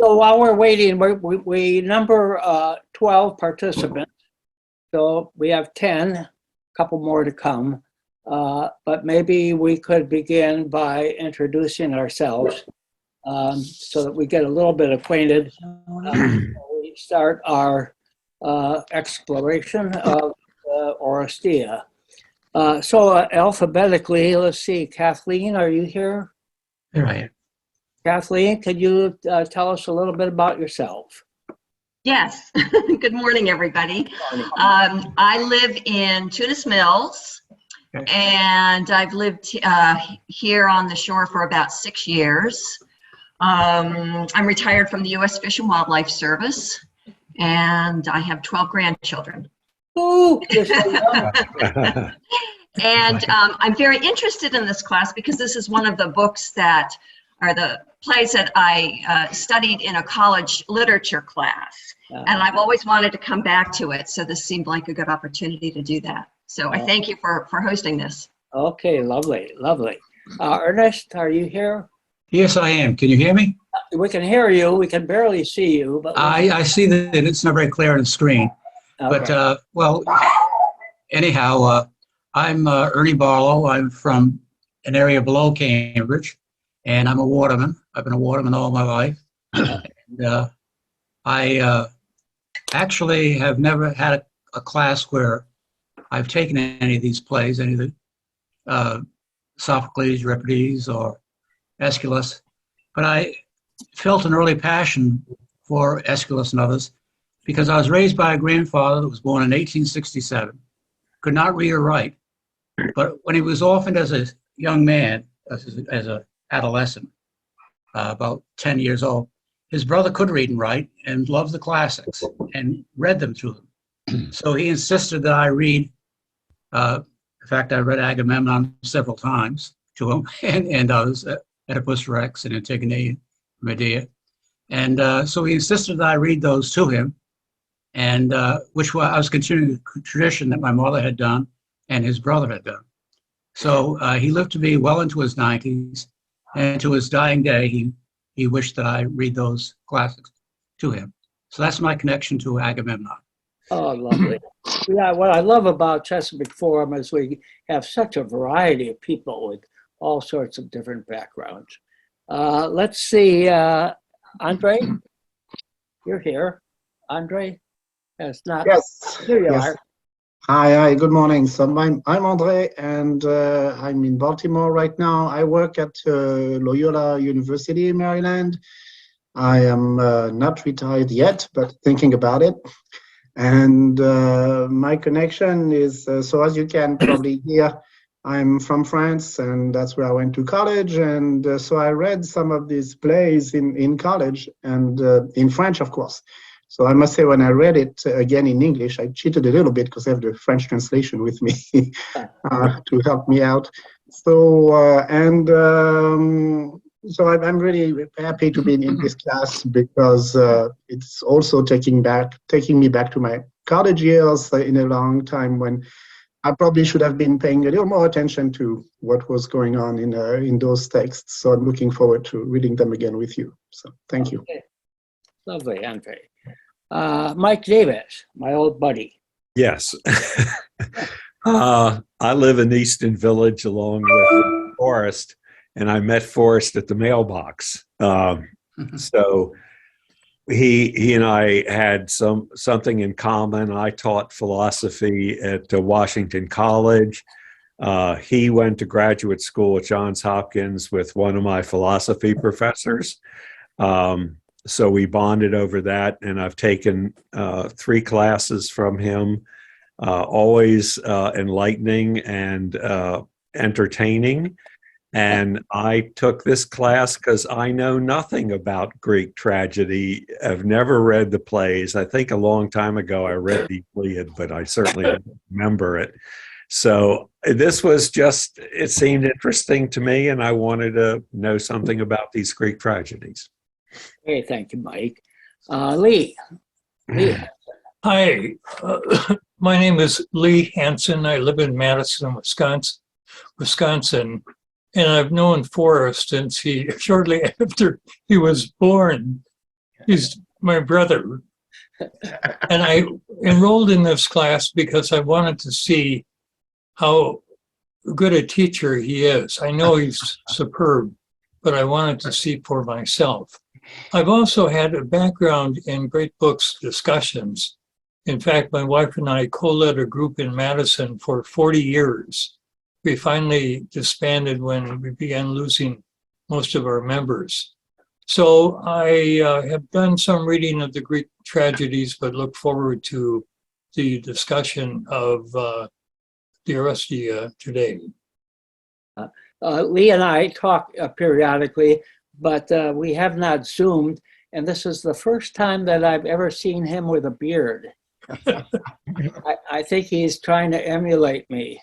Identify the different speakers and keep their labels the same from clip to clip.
Speaker 1: So while we're waiting, we number 12 participants. So we have 10, a couple more to come. But maybe we could begin by introducing ourselves so that we get a little bit acquainted. We start our exploration of Oresteia. So alphabetically, let's see, Kathleen, are you here?
Speaker 2: Here I am.
Speaker 1: Kathleen, could you tell us a little bit about yourself?
Speaker 3: Yes. Good morning, everybody. I live in Tunis Mills, and I've lived here on the shore for about 6 years. I'm retired from the U.S. Fish and Wildlife Service, and I have 12 grandchildren.
Speaker 1: Ooh,
Speaker 3: And I'm very interested in this class because this is one of the books that are the plays that I studied in a college literature class. And I've always wanted to come back to it. So this seemed like a good opportunity to do that. So I thank you for hosting this.
Speaker 1: Okay, lovely, lovely. Ernest, are you here?
Speaker 2: Yes, I am. Can you hear me?
Speaker 1: We can hear you. We can barely see you. But
Speaker 2: I see that it's not very clear on the screen.
Speaker 1: Okay.
Speaker 2: But, well, anyhow, I'm Ernie Barlow. I'm from an area below Cambridge, and I'm a waterman. I've been a waterman all my life. And, I actually have never had a class where I've taken any of these plays, any of the Sophocles, Euripides, or Aeschylus, but I felt an early passion for Aeschylus and others because I was raised by a grandfather that was born in 1867, could not read or write, but when he was orphaned as a young man, as an adolescent, about 10 years old, his brother could read and write and loved the classics and read them to him. So he insisted that I read, in fact, I read Agamemnon several times to him and others, Oedipus Rex and Antigone, Medea. And so he insisted that I read those to him, and which I was continuing the tradition that my mother had done and his brother had done. So he lived to be well into his 90s, and to his dying day, he wished that I read those classics to him. So that's my connection to Agamemnon.
Speaker 1: Oh, lovely. Yeah, what I love about Chesapeake Forum is we have such a variety of people with all sorts of different backgrounds. Let's see, Andre, you're here. Andre has not.
Speaker 4: Yes.
Speaker 1: Here you
Speaker 4: Yes.
Speaker 1: are.
Speaker 4: Hi, good morning. So I'm Andre, and I'm in Baltimore right now. I work at Loyola University in Maryland. I am not retired yet, but thinking about it. And my connection is, so as you can probably hear, I'm from France, and that's where I went to college. And so I read some of these plays in college, and in French, of course. So I must say, when I read it again in English, I cheated a little bit because I have the French translation with me to help me out. So, so I'm really happy to be in this class because it's also taking me back to my college years in a long time when I probably should have been paying a little more attention to what was going on in those texts. So I'm looking forward to reading them again with you. So thank you.
Speaker 1: Lovely, Andre. Mike Davis, my old buddy.
Speaker 5: Yes. I live in Easton Village along with Forest, and I met Forest at the mailbox. So he and I had something in common. I taught philosophy at Washington College. He went to graduate school at Johns Hopkins with one of my philosophy professors. So we bonded over that, and I've taken 3 classes from him, always enlightening and entertaining. And I took this class because I know nothing about Greek tragedy. I've never read the plays. I think a long time ago I read the Iliad, but I certainly don't remember it. So this was just, it seemed interesting to me, and I wanted to know something about these Greek tragedies.
Speaker 1: Hey, thank you, Mike. Lee.
Speaker 6: Hi, my name is Lee Hansen. I live in Madison, Wisconsin, and I've known Forrest since shortly after he was born. He's my brother. And I enrolled in this class because I wanted to see how good a teacher he is. I know he's superb, but I wanted to see for myself. I've also had a background in great books discussions. In fact, my wife and I co-led a group in Madison for 40 years. We finally disbanded when we began losing most of our members. So I have done some reading of the Greek tragedies, but look forward to the discussion of the Oresteia today.
Speaker 1: Lee and I talk periodically, but we have not Zoomed, and this is the first time that I've ever seen him with a beard. I think he's trying to emulate me.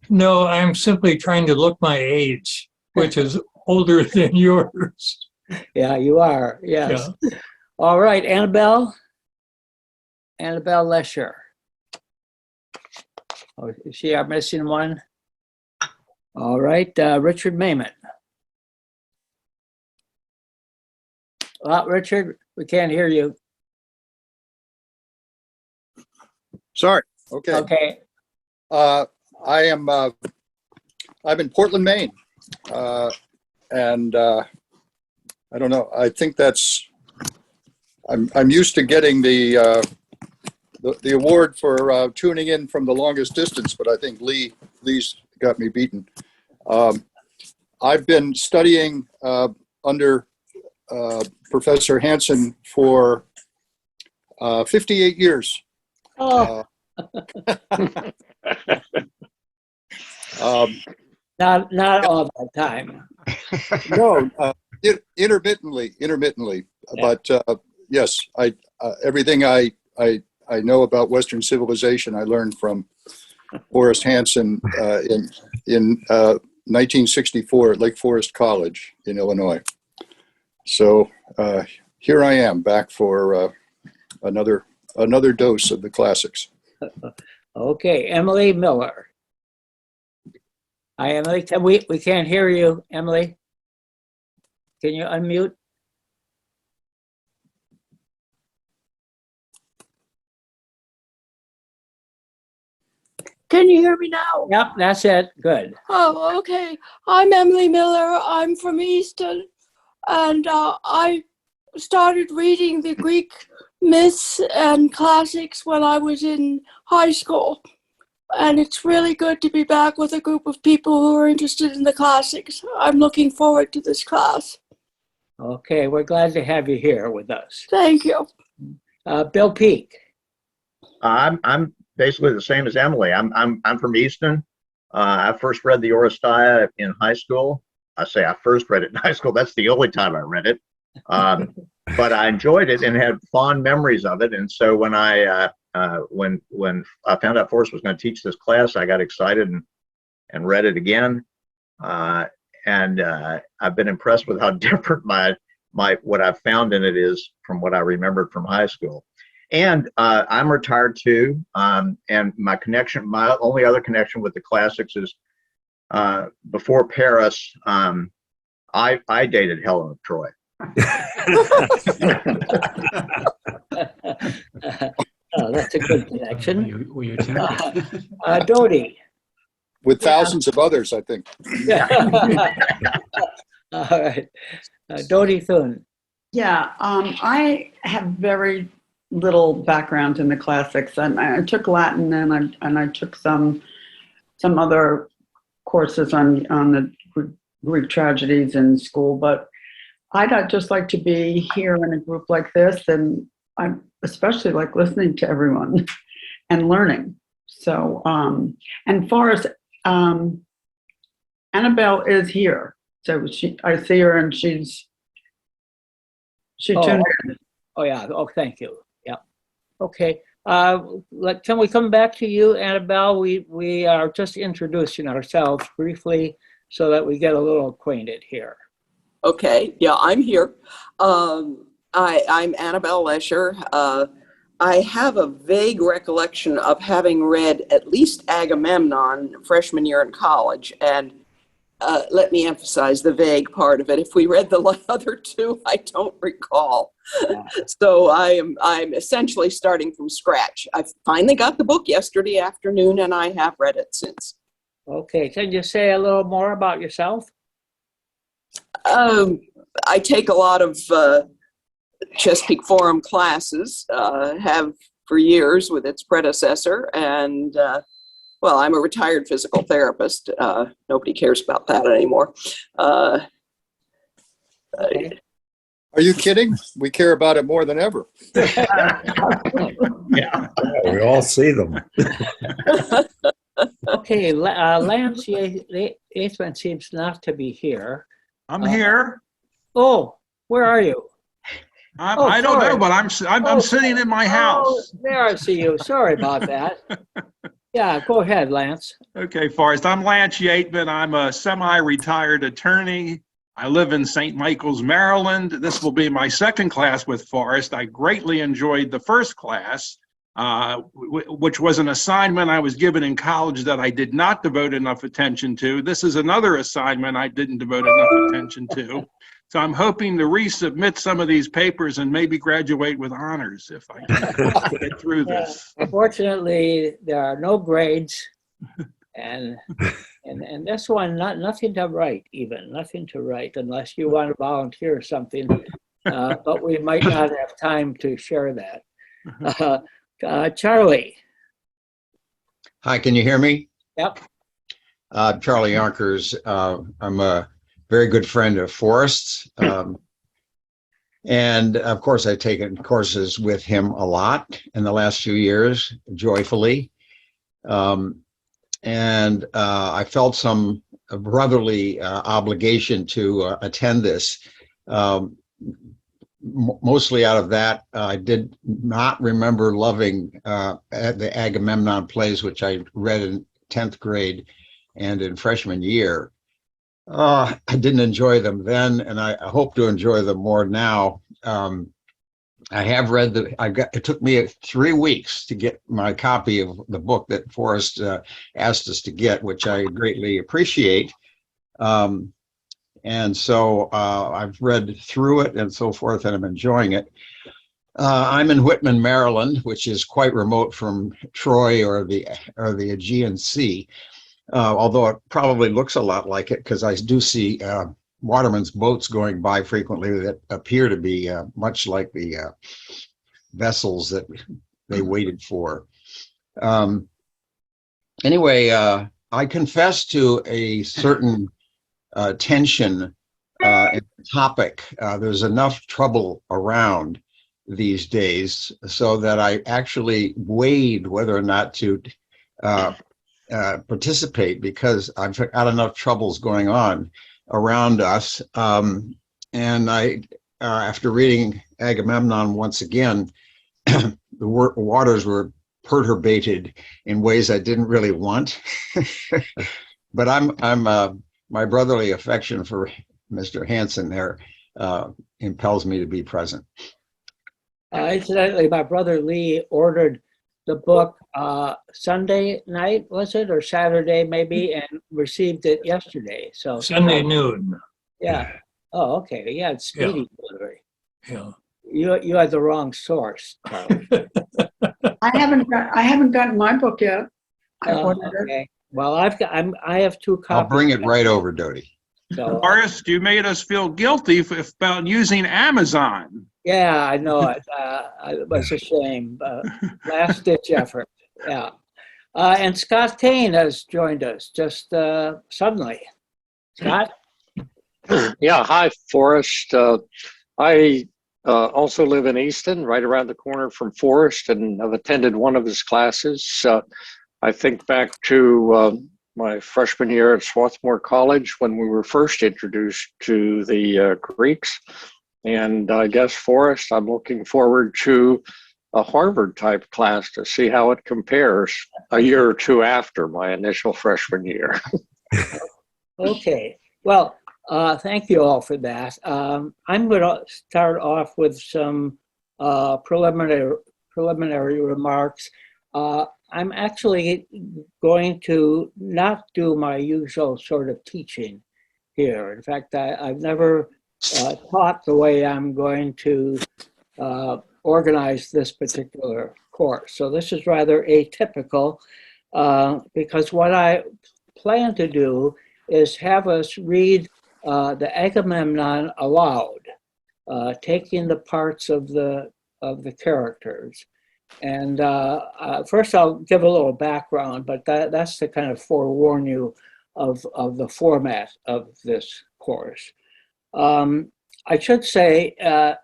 Speaker 6: No, I'm simply trying to look my age, which is older than yours.
Speaker 1: Yeah, you are. Yes.
Speaker 6: Yeah.
Speaker 1: All right, Annabelle. Annabelle Lesher. Oh, is she our missing one? All right, Richard Mayman. Well, Richard, we can't hear you.
Speaker 7: Sorry. Okay.
Speaker 1: Okay.
Speaker 7: I'm in Portland, Maine. And I don't know. I think I'm used to getting the award for tuning in from the longest distance, but I think Lee's got me beaten. I've been studying under Professor Hansen for 58 years.
Speaker 1: Oh, not all the time.
Speaker 7: No, intermittently.
Speaker 1: Yeah.
Speaker 7: But yes, everything I know about Western civilization I learned from Forest Hansen in 1964 at Lake Forest College in Illinois. So here I am back for another dose of the classics.
Speaker 1: Okay, Emily Miller. Hi, Emily. We can't hear you, Emily. Can you unmute?
Speaker 8: Can you hear me now?
Speaker 1: Yep, that's it. Good.
Speaker 8: Oh, okay. I'm Emily Miller. I'm from Easton, and I started reading the Greek myths and classics when I was in high school. And it's really good to be back with a group of people who are interested in the classics. I'm looking forward to this class.
Speaker 1: Okay, we're glad to have you here with us.
Speaker 8: Thank you.
Speaker 1: Bill Peak.
Speaker 9: I'm basically the same as Emily. I'm from Easton. I first read the Oresteia in high school. I say I first read it in high school. That's the only time I read it. But I enjoyed it and had fond memories of it. And so when when I found out Forrest was going to teach this class, I got excited and read it again. And I've been impressed with how different what I've found in it is from what I remembered from high school. And I'm retired too. And my only other connection with the classics is before Paris, I dated Helen of Troy.
Speaker 1: Oh, that's a good connection.
Speaker 2: Were you tempted?
Speaker 1: Dodie.
Speaker 7: With thousands of others, I think.
Speaker 1: All right. Dodie Thun.
Speaker 10: Yeah, I have very little background in the classics. I took Latin and I took some other courses on the Greek tragedies in school, but I'd just like to be here in a group like this, and I especially like listening to everyone and learning. So, and Forrest, Annabelle is here, so I see her and she tuned in.
Speaker 1: Oh yeah. Oh, thank you. Yeah. Okay. Can we come back to you, Annabelle? We are just introducing ourselves briefly so that we get a little acquainted here.
Speaker 11: Okay, yeah, I'm here. I'm Annabelle Lesher. I have a vague recollection of having read at least Agamemnon freshman year in college, and let me emphasize the vague part of it. If we read the other two, I don't recall. So I'm essentially starting from scratch. I finally got the book yesterday afternoon, and I have read it since.
Speaker 1: Okay, can you say a little more about yourself?
Speaker 11: I take a lot of Chesapeake Forum classes, have for years with its predecessor, and well, I'm a retired physical therapist. Nobody cares about that anymore.
Speaker 1: Okay.
Speaker 7: Are you kidding? We care about it more than ever.
Speaker 5: Yeah, we all see them.
Speaker 1: Okay, Lance Yaithman seems not to be here.
Speaker 12: I'm here.
Speaker 1: Oh, where are you?
Speaker 12: I don't know, but I'm sitting in my house.
Speaker 1: Oh, there I see you. Sorry about that. Yeah, go ahead, Lance.
Speaker 12: Okay, Forrest. I'm Lance Yaitman. I'm a semi-retired attorney. I live in St. Michael's, Maryland. This will be my second class with Forrest. I greatly enjoyed the first class, which was an assignment I was given in college that I did not devote enough attention to. This is another assignment I didn't devote enough attention to. So I'm hoping to resubmit some of these papers and maybe graduate with honors if I can get through this.
Speaker 1: Unfortunately, there are no grades, and this one, nothing to write, nothing to write, unless you want to volunteer or something. But we might not have time to share that. Charlie.
Speaker 13: Hi, can you hear me?
Speaker 1: Yep.
Speaker 13: Charlie Yonkers. I'm a very good friend of Forrest's. And of course, I've taken courses with him a lot in the last few years, joyfully. And I felt some brotherly obligation to attend this. Mostly out of that, I did not remember loving the Agamemnon plays, which I read in 10th grade and in freshman year. I didn't enjoy them then, and I hope to enjoy them more now. I have read it took me 3 weeks to get my copy of the book that Forrest asked us to get, which I greatly appreciate. And so I've read through it and so forth, and I'm enjoying it. I'm in Whitman, Maryland, which is quite remote from Troy or the Aegean Sea, although it probably looks a lot like it because I do see watermen's boats going by frequently that appear to be much like the vessels that they waited for. Anyway, I confess to a certain tension in the topic. There's enough trouble around these days so that I actually weighed whether or not to participate because I've got enough troubles going on around us. And I, after reading Agamemnon once again, the waters were perturbated in ways I didn't really want. But I'm my brotherly affection for Mr. Hansen there impels me to be present.
Speaker 1: Incidentally, my brother Lee ordered the book Sunday night, was it, or Saturday maybe, and received it yesterday. So
Speaker 6: Sunday noon.
Speaker 1: Yeah. Oh, okay. Yeah, it's speedy delivery.
Speaker 6: Yeah.
Speaker 1: You had the wrong source, Charlie.
Speaker 10: I haven't gotten my book yet. I ordered it.
Speaker 1: Okay. Well, I have 2 copies.
Speaker 13: I'll bring it right over, Dodie.
Speaker 1: So,
Speaker 12: Forrest, you made us feel guilty about using Amazon.
Speaker 1: yeah, I know it. It was a shame. Last ditch effort. Yeah. And Scott Kane has joined us just suddenly. Scott?
Speaker 14: Yeah, hi, Forrest. I also live in Easton, right around the corner from Forrest, and I've attended one of his classes. I think back to my freshman year at Swarthmore College when we were first introduced to the Greeks. And I guess, Forrest, I'm looking forward to a Harvard-type class to see how it compares a year or 2 after my initial freshman year.
Speaker 1: Okay. Well, thank you all for that. I'm going to start off with some preliminary remarks. I'm actually going to not do my usual sort of teaching. here. In fact, I've never taught the way I'm going to organize this particular course. So this is rather atypical because what I plan to do is have us read the Agamemnon aloud, taking the parts of the characters. And first I'll give a little background, but that's to kind of forewarn you of the format of this course. I should say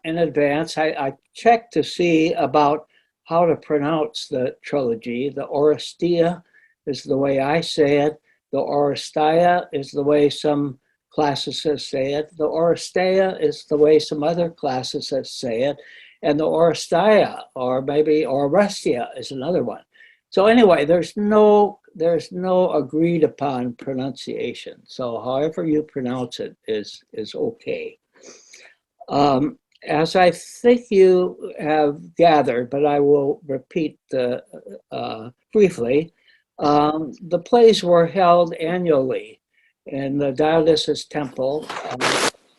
Speaker 1: in advance, I checked to see about how to pronounce the trilogy. The Oresteia is the way I say it. The Oresteia is the way some classicists say it. The Oresteia is the way some other classicists say it. And the Oresteia, or maybe Oresteia, is another one. So anyway, there's no agreed upon pronunciation. So however you pronounce it is okay. As I think you have gathered, but I will repeat briefly, the plays were held annually in the Dionysus Temple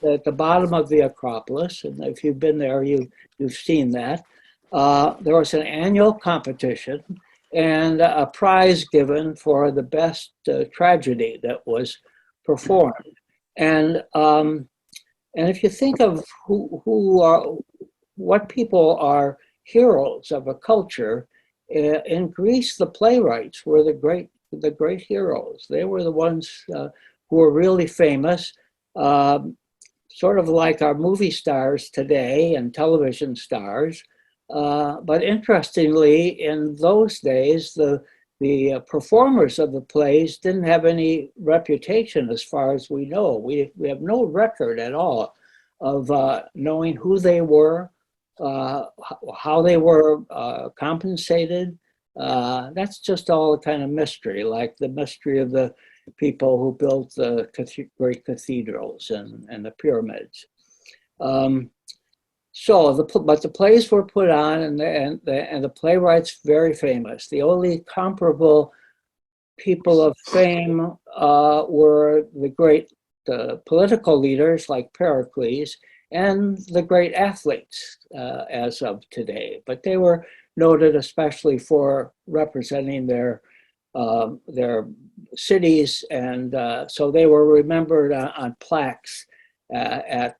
Speaker 1: at the bottom of the Acropolis. And if you've been there, you've seen that. There was an annual competition and a prize given for the best tragedy that was performed. And if you think of what people are heroes of a culture, in Greece, the playwrights were the great heroes. They were the ones who were really famous, sort of like our movie stars today and television stars. But interestingly, in those days, the performers of the plays didn't have any reputation as far as we know. We have no record at all of knowing who they were, how they were compensated. That's just all a kind of mystery, like the mystery of the people who built the great cathedrals and the pyramids. But the plays were put on, and the playwrights very famous. The only comparable people of fame were the great political leaders like Pericles and the great athletes as of today. But they were noted especially for representing their cities, and so they were remembered on plaques at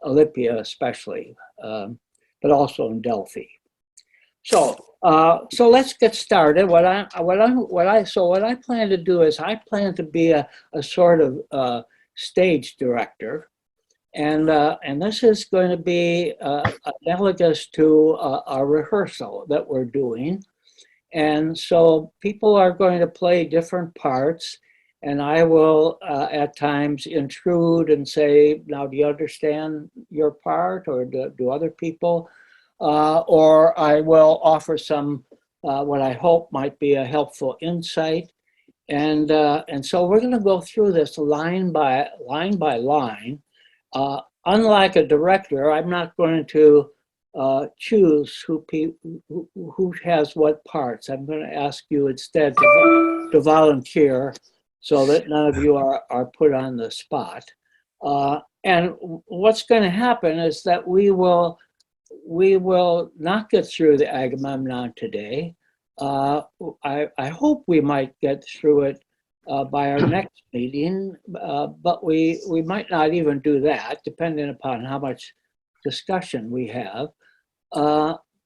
Speaker 1: Olympia especially, but also in Delphi. So let's get started. What I plan to do is I plan to be a sort of stage director, and this is going to be analogous to a rehearsal that we're doing. And so people are going to play different parts, and I will at times intrude and say, now, do you understand your part, or do other people? Or I will offer some, what I hope might be a helpful insight. And so we're going to go through this line by line. Unlike a director, I'm not going to choose who has what parts. I'm going to ask you instead to volunteer, so that none of you are put on the spot. And what's going to happen is that we will not get through the Agamemnon today. I hope we might get through it by our next meeting, but we might not even do that, depending upon how much discussion we have.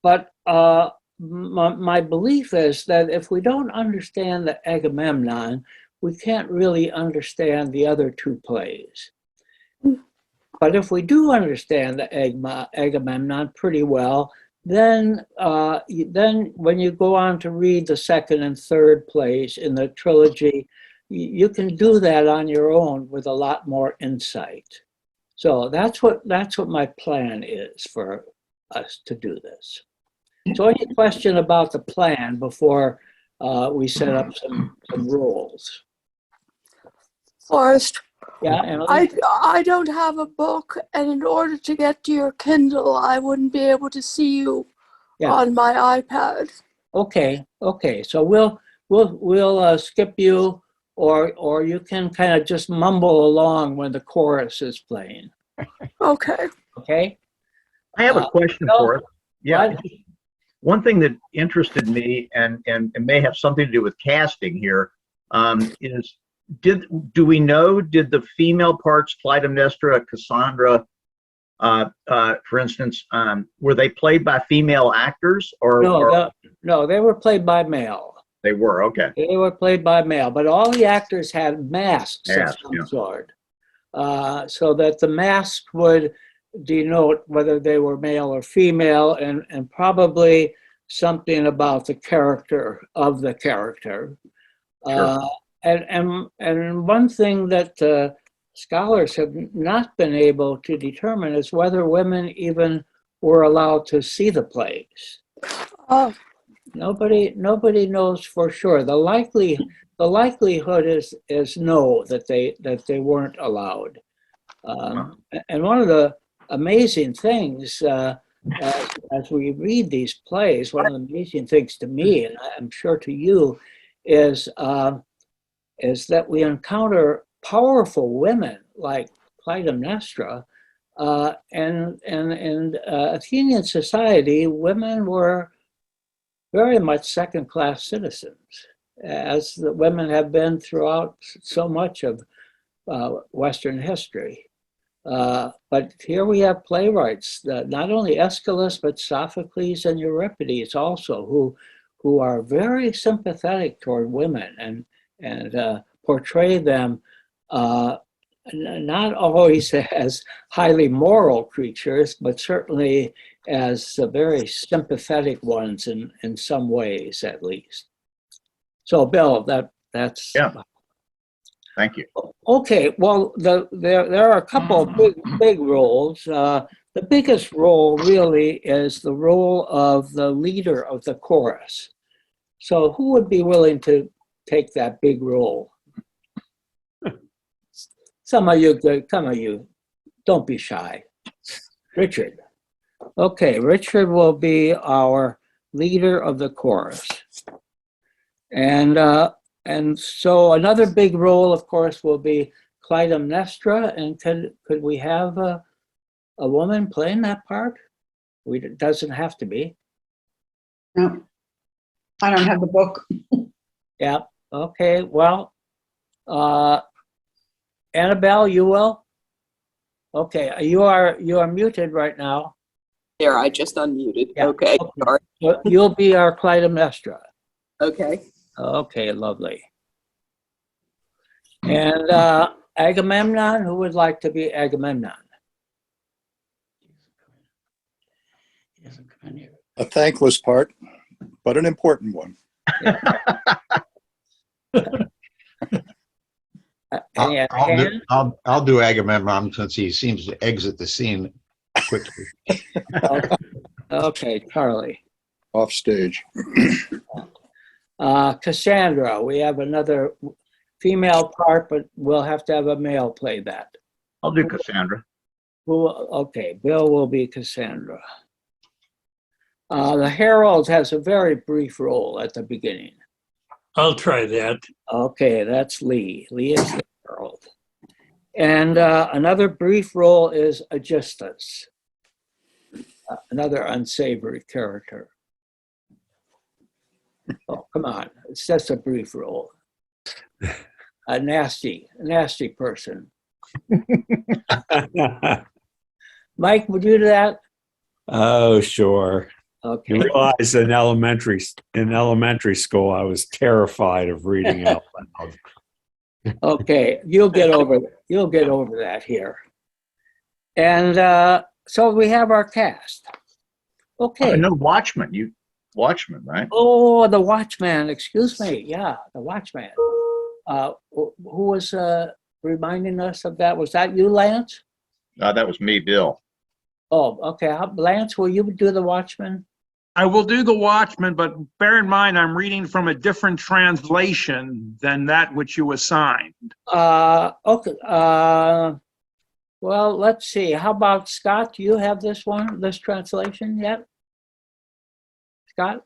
Speaker 1: But my belief is that if we don't understand the Agamemnon, we can't really understand the other two plays. But if we do understand the Agamemnon pretty well, then when you go on to read the second and third plays in the trilogy, you can do that on your own with a lot more insight. So that's what my plan is for us to do this. So any question about the plan before we set up some rules?
Speaker 8: Forrest,
Speaker 1: Yeah, Emily?
Speaker 8: I don't have a book, and in order to get to your Kindle, I wouldn't be able to see you on my iPad.
Speaker 1: Okay. So we'll skip you. or you can kind of just mumble along when the chorus is playing.
Speaker 8: Okay.
Speaker 1: Okay?
Speaker 9: I have a question
Speaker 1: Bill?
Speaker 9: for us. Yeah,
Speaker 1: What?
Speaker 9: just one thing that interested me and may have something to do with casting here is do we know, did the female parts, Clytemnestra, Cassandra, for instance, were they played by female actors or?
Speaker 1: No, they were played by male.
Speaker 9: They were, okay.
Speaker 1: They were played by male, but all the actors had masks of
Speaker 9: Masks,
Speaker 1: some
Speaker 9: yeah.
Speaker 1: sort, so that the mask would denote whether they were male or female, and probably something about the character of the character.
Speaker 9: Sure.
Speaker 1: And one thing that scholars have not been able to determine is whether women even were allowed to see the plays.
Speaker 8: Oh,
Speaker 1: Nobody knows for sure. The likelihood is no, that they weren't allowed. And one of the amazing things as we read these plays, one of the amazing things to me, and I'm sure to you, is that we encounter powerful women like Clytemnestra, and in Athenian society, women were very much second-class citizens, as the women have been throughout so much of Western history. But here we have playwrights, not only Aeschylus, but Sophocles and Euripides also, who are very sympathetic toward women and portray them not always as highly moral creatures, but certainly as very sympathetic ones in some ways, at least. So, Bill, that's
Speaker 9: yeah. Thank you.
Speaker 1: Okay. Well, there are a couple of big roles. The biggest role really is the role of the leader of the chorus. So, who would be willing to take that big role? Some of you, don't be shy. Richard. Okay, Richard will be our leader of the chorus. And so another big role, of course, will be Clytemnestra. And could we have a woman playing that part? It doesn't have to be.
Speaker 10: No, I don't have the book.
Speaker 1: Yeah, okay, well, Annabelle, you will? Okay, you are muted right now.
Speaker 11: There, I just unmuted.
Speaker 1: Yeah,
Speaker 11: Okay, sorry.
Speaker 1: So you'll be our Clytemnestra.
Speaker 11: Okay.
Speaker 1: Okay, lovely. And Agamemnon, who would like to be Agamemnon?
Speaker 7: A thankless part, but an important one.
Speaker 13: I'll do Agamemnon since he seems to exit the scene quickly.
Speaker 1: Okay, Charlie.
Speaker 7: Off stage.
Speaker 1: Cassandra, we have another female part, but we'll have to have a male play that.
Speaker 9: I'll do Cassandra.
Speaker 1: Okay, Bill will be Cassandra. The Herald has a very brief role at the beginning.
Speaker 6: I'll try that.
Speaker 1: Okay, that's Lee. Lee is the Herald. And another brief role is Aegisthus, another unsavory character. Oh, come on. It's just a brief role. A nasty person. Mike, would you do that?
Speaker 5: Oh, sure.
Speaker 1: Okay.
Speaker 5: You realize in elementary school, I was terrified of reading out loud.
Speaker 1: Okay, you'll get over that here. And so we have our cast. Okay.
Speaker 9: No, Watchman. Watchman, right?
Speaker 1: Oh, the Watchman. Excuse me. Yeah, the Watchman. Who was reminding us of that? Was that you, Lance?
Speaker 9: That was me, Bill.
Speaker 1: Oh, okay. Lance, will you do the Watchman?
Speaker 12: I will do the Watchman, but bear in mind I'm reading from a different translation than that which you assigned.
Speaker 1: Okay. Well, let's see. How about Scott? Do you have this translation yet? Scott?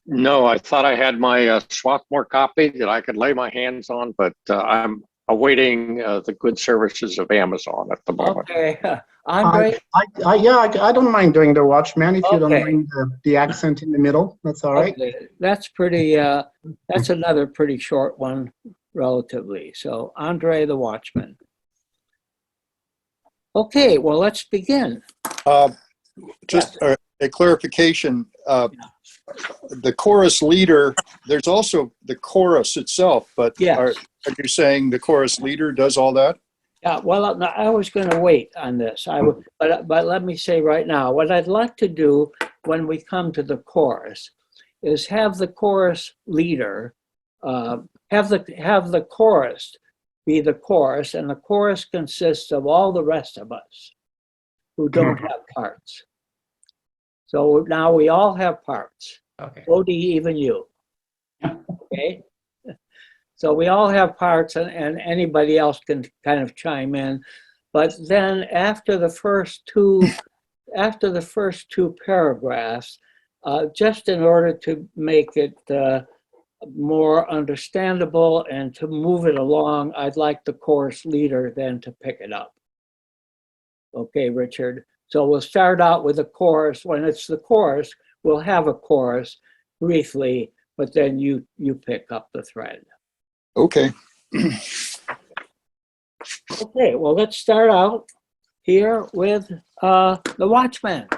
Speaker 14: No, I thought I had my Swarthmore copy that I could lay my hands on, but I'm awaiting the good services of Amazon at the moment.
Speaker 1: Okay, Andre?
Speaker 4: I don't mind doing the Watchman if you don't
Speaker 1: Okay.
Speaker 4: mind the accent in the middle. That's all right.
Speaker 1: Okay, that's pretty, that's another pretty short one relatively. So Andre the Watchman. Okay, well, let's begin.
Speaker 7: Just a clarification. The chorus leader, there's also the chorus itself, but
Speaker 1: Yes.
Speaker 7: are you saying the chorus leader does all that?
Speaker 1: Yeah, well, I was going to wait on this. But let me say right now, what I'd like to do when we come to the chorus is have the chorus leader, have the chorus be the chorus, and the chorus consists of all the rest of us who don't have parts. So now we all have parts.
Speaker 2: Okay.
Speaker 1: Odie, even you. Okay. So we all have parts, and anybody else can kind of chime in. But then after the first two paragraphs, just in order to make it more understandable and to move it along, I'd like the chorus leader then to pick it up. Okay, Richard. So we'll start out with a chorus. When it's the chorus, we'll have a chorus briefly, but then you pick up the thread.
Speaker 7: Okay.
Speaker 1: Okay, well, let's start out here with the Watchman.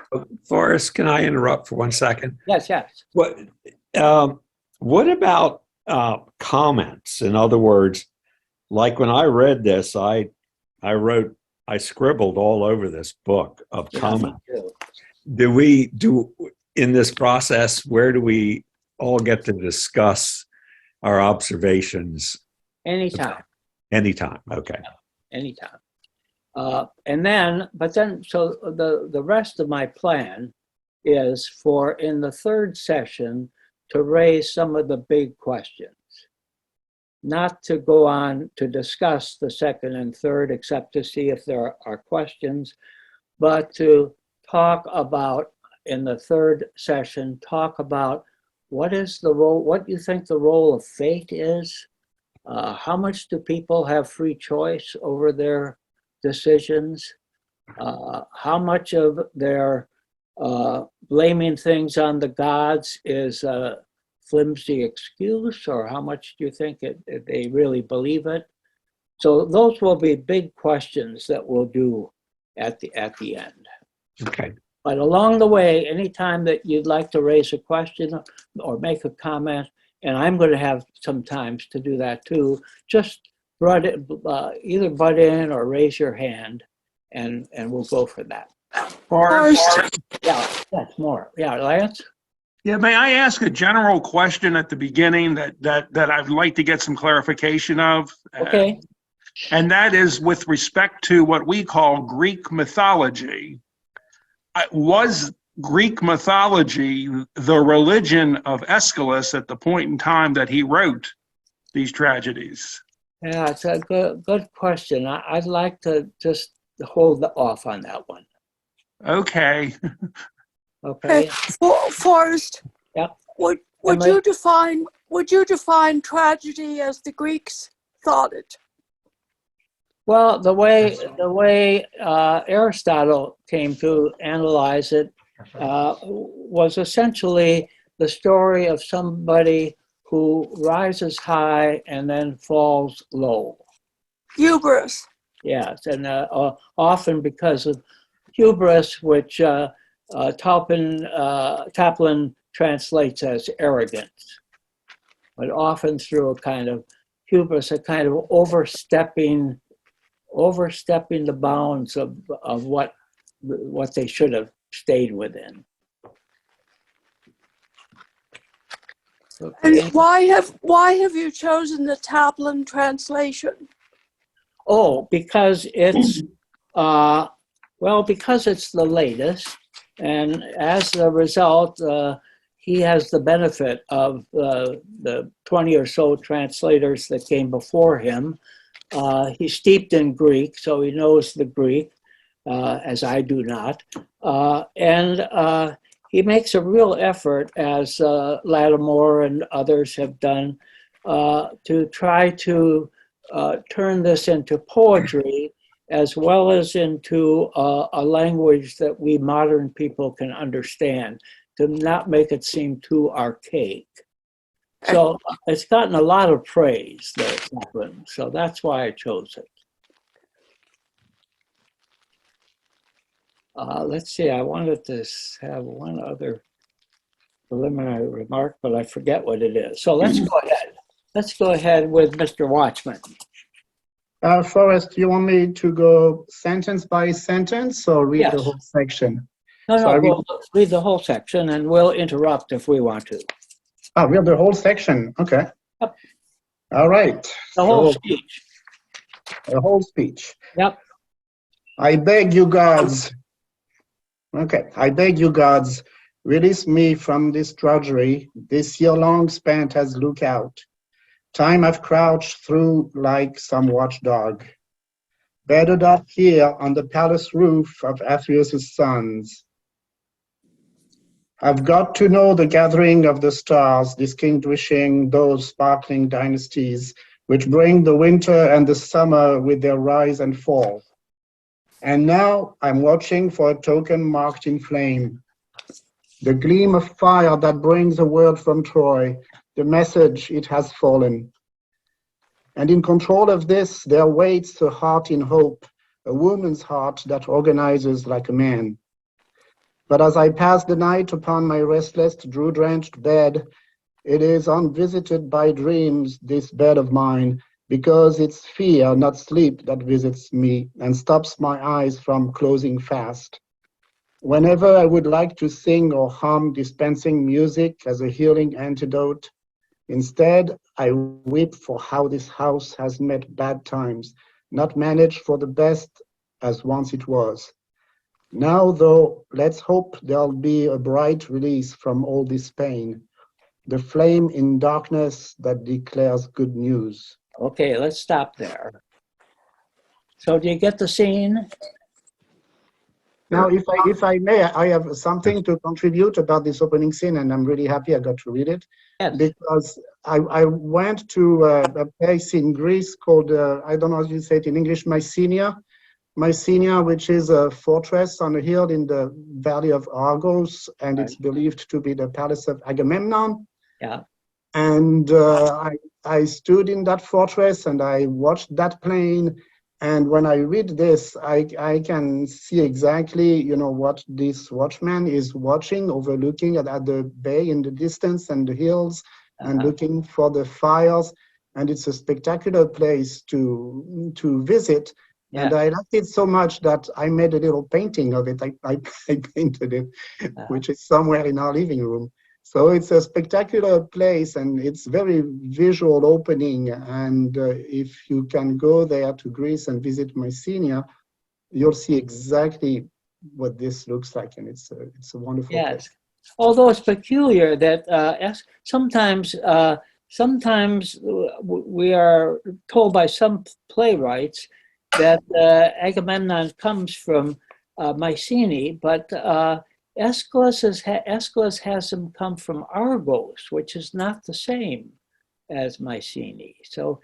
Speaker 5: Forrest, can I interrupt for 1 second?
Speaker 1: Yes, yes.
Speaker 5: What about comments? In other words, like when I read this, I scribbled all over this book of comments. Do in this process, where do we all get to discuss our observations?
Speaker 1: Anytime.
Speaker 5: Anytime, okay.
Speaker 1: Anytime. So the rest of my plan is for in the third session to raise some of the big questions. Not to go on to discuss the second and third, except to see if there are questions, but to talk about, in the third session, talk about what is the role, what you think the role of fate is. How much do people have free choice over their decisions? How much of their blaming things on the gods is a flimsy excuse, or how much do you think they really believe it? So those will be big questions that we'll do at the end.
Speaker 5: Okay.
Speaker 1: But along the way, anytime that you'd like to raise a question or make a comment, and I'm going to have some times to do that too, just either butt in or raise your hand, and we'll go for that. Yeah, that's more. Yeah, Lance?
Speaker 12: Yeah, may I ask a general question at the beginning that I'd like to get some clarification of?
Speaker 1: Okay.
Speaker 12: And that is with respect to what we call Greek mythology. Was Greek mythology the religion of Aeschylus at the point in time that he wrote these tragedies?
Speaker 1: Yeah, it's a good question. I'd like to just hold off on that one.
Speaker 12: Okay.
Speaker 1: Okay.
Speaker 8: Forrest.
Speaker 1: Yeah.
Speaker 8: Would you define tragedy as the Greeks thought it?
Speaker 1: Well, the way Aristotle came to analyze it was essentially the story of somebody who rises high and then falls low.
Speaker 8: Hubris.
Speaker 1: Yes, and often because of hubris, which Taplin translates as arrogance, but often through a kind of hubris, a kind of overstepping the bounds of what they should have stayed within.
Speaker 8: Okay. And why have you chosen the Taplin translation?
Speaker 1: Oh, because it's because it's the latest, and as a result, he has the benefit of the 20 or so translators that came before him. He's steeped in Greek, so he knows the Greek, as I do not. And he makes a real effort, as Lattimore and others have done, to try to turn this into poetry as well as into a language that we modern people can understand, to not make it seem too archaic. So it's gotten a lot of praise, so that's why I chose it. Let's see, I wanted to have one other preliminary remark, but I forget what it is. So let's go ahead. Let's go ahead with Mr. Watchman.
Speaker 4: Forrest, you want me to go sentence by sentence or read the
Speaker 1: Yes.
Speaker 4: whole section?
Speaker 1: No,
Speaker 4: So I
Speaker 1: we'll read the whole section and we'll interrupt if we want to.
Speaker 4: Oh, read the whole section. Okay.
Speaker 1: Yep.
Speaker 4: All right.
Speaker 1: The whole
Speaker 4: So,
Speaker 1: speech.
Speaker 4: the whole speech.
Speaker 1: Yep.
Speaker 4: I beg you, gods. Okay. I beg you, gods, release me from this drudgery, this year long spent as lookout. Time I've crouched through like some watchdog, bedded up here on the palace roof of Aeschylus' sons. I've got to know the gathering of the stars, distinguishing those sparkling dynasties which bring the winter and the summer with their rise and fall. And now I'm watching for a token marked in flame, the gleam of fire that brings a word from Troy, the message it has fallen. And in control of this, there waits a heart in hope, a woman's heart that organizes like a man. But as I pass the night upon my restless, dew-drenched bed, it is unvisited by dreams, this bed of mine, because it's fear, not sleep, that visits me and stops my eyes from closing fast. Whenever I would like to sing or hum, dispensing music as a healing antidote, instead, I weep for how this house has met bad times, not managed for the best as once it was. Now, though, let's hope there'll be a bright release from all this pain, the flame in darkness that declares good news.
Speaker 1: Okay, let's stop there. So do you get the scene?
Speaker 4: Now, if I may, I have something to contribute about this opening scene, and I'm really happy I got to read it.
Speaker 1: Yes.
Speaker 4: Because I went to a place in Greece called, I don't know how you say it in English, Mycenae, which is a fortress on a hill in the valley of Argos, and it's believed to be the palace of Agamemnon.
Speaker 1: Yeah.
Speaker 4: And I stood in that fortress and I watched that plane. And when I read this, I can see exactly, what this watchman is watching, overlooking at the bay in the distance and the hills, and looking for the fires. And it's a spectacular place to visit. Yeah. And I liked it so much that I made a little painting of it. I painted it, which is somewhere in our living room. So it's a spectacular place and it's very visual opening. And if you can go there to Greece and visit Mycenae, you'll see exactly what this looks like. And it's a wonderful place.
Speaker 1: Although it's peculiar that sometimes we are told by some playwrights that Agamemnon comes from Mycenae, but Aeschylus has him come from Argos, which is not the same as Mycenae. So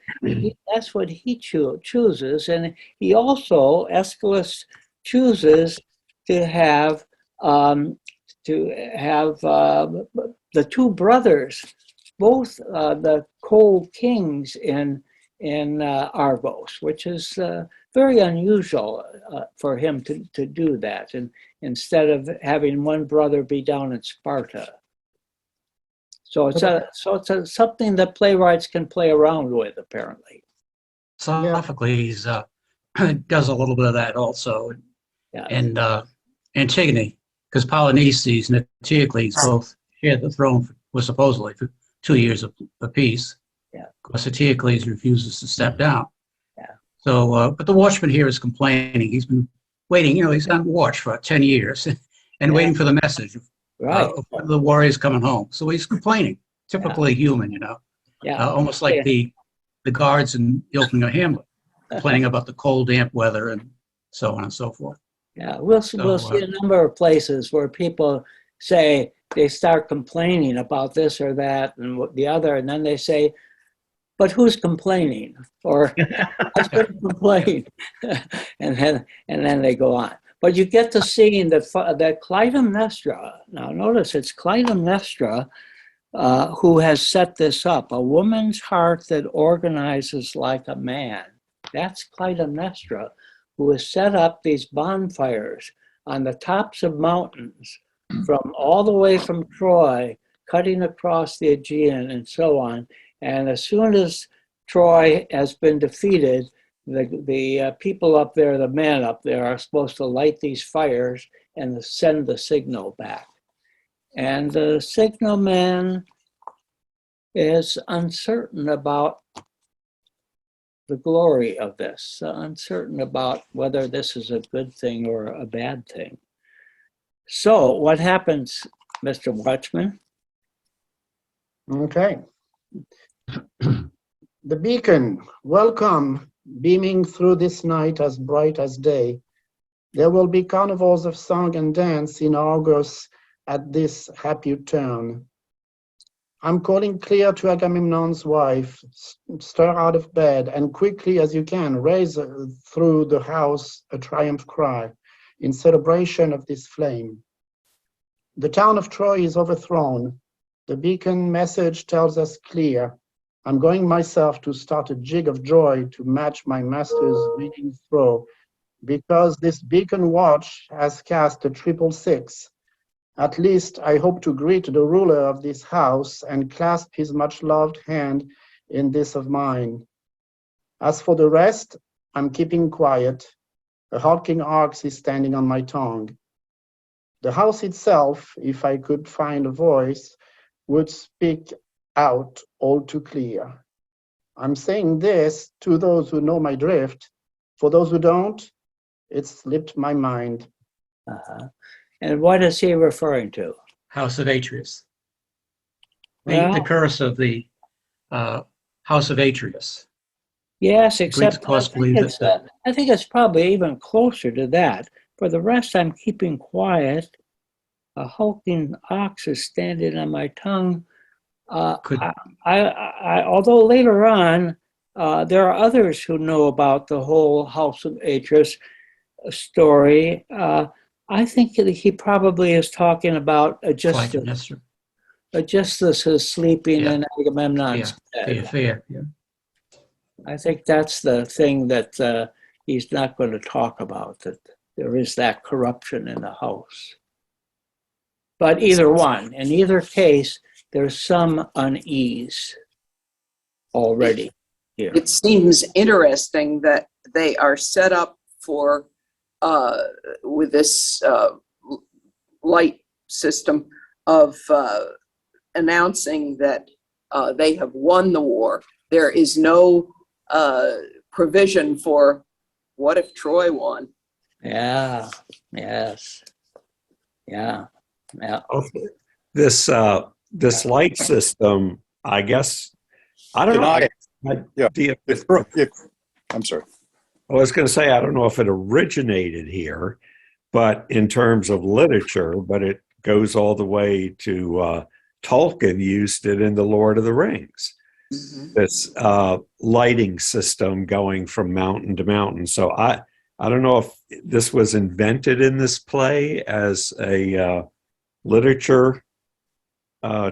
Speaker 1: that's what he chooses. And he also, Aeschylus chooses to have the two brothers, both the co-kings in Argos, which is very unusual for him to do that, and instead of having one brother be down in Sparta. So it's something that playwrights can play around with, apparently.
Speaker 2: Sophocles does a little bit of that also, and Antigone, because Polyneices and Eteocles both shared the throne was supposedly for 2 years apiece. Of course, Eteocles refuses to step down. So, but the watchman here is complaining. He's been waiting, he's on watch for 10 years and waiting for the message of the warriors coming home. So he's complaining, typically human, almost like the guards in the opening of Hamlet, complaining about the cold, damp weather and so on and so forth.
Speaker 1: Yeah, we'll see a number of places where people say, they start complaining about this or that and the other, and then they say, but who's complaining? Or I shouldn't complain. and then they go on. But you get to seeing that Clytemnestra, now notice it's Clytemnestra who has set this up, a woman's heart that organizes like a man. That's Clytemnestra, who has set up these bonfires on the tops of mountains from all the way from Troy, cutting across the Aegean and so on. And as soon as Troy has been defeated, the people up there, the men up there, are supposed to light these fires and send the signal back. And the signalman is uncertain about the glory of this, uncertain about whether this is a good thing or a bad thing. So what happens, Mr. Watchman?
Speaker 4: Okay. The beacon, welcome, beaming through this night as bright as day. There will be carnivals of song and dance in Argos at this happy turn. I'm calling clear to Agamemnon's wife, stir out of bed and quickly as you can raise through the house a triumph cry in celebration of this flame. The town of Troy is overthrown. The beacon message tells us clear. I'm going myself to start a jig of joy to match my master's reading throw, because this beacon watch has cast a 666. At least I hope to greet the ruler of this house and clasp his much-loved hand in this of mine. As for the rest, I'm keeping quiet. A hulking ox is standing on my tongue. The house itself, if I could find a voice, would speak out all too clear. I'm saying this to those who know my drift. For those who don't, it's slipped my mind.
Speaker 1: And what is he referring to?
Speaker 2: House of Atreus.
Speaker 1: Well,
Speaker 2: The curse of the House of Atreus.
Speaker 1: yes,
Speaker 2: Greeks,
Speaker 1: except
Speaker 2: of course, believe that.
Speaker 1: I think it's probably even closer to that. For the rest, I'm keeping quiet. A hulking ox is standing on my tongue. Although later on, there are others who know about the whole House of Atreus story. I think that he probably is talking about Aegisthus. Aegisthus is sleeping in Agamemnon's bed.
Speaker 2: Fair.
Speaker 1: I think that's the thing that he's not going to talk about, that there is that corruption in the house. But either one, in either case, there's some unease already here.
Speaker 11: It seems interesting that they are set up for with this light system of announcing that they have won the war. There is no provision for what if Troy won.
Speaker 1: Yeah. Yes. Yeah. Yeah.
Speaker 5: This light system, I guess, I don't know.
Speaker 7: I'm sorry.
Speaker 5: I was going to say, I don't know if it originated here, but in terms of literature, but it goes all the way to Tolkien used it in The Lord of the Rings. Mm-hmm. This lighting system going from mountain to mountain. So I don't know if this was invented in this play as a literature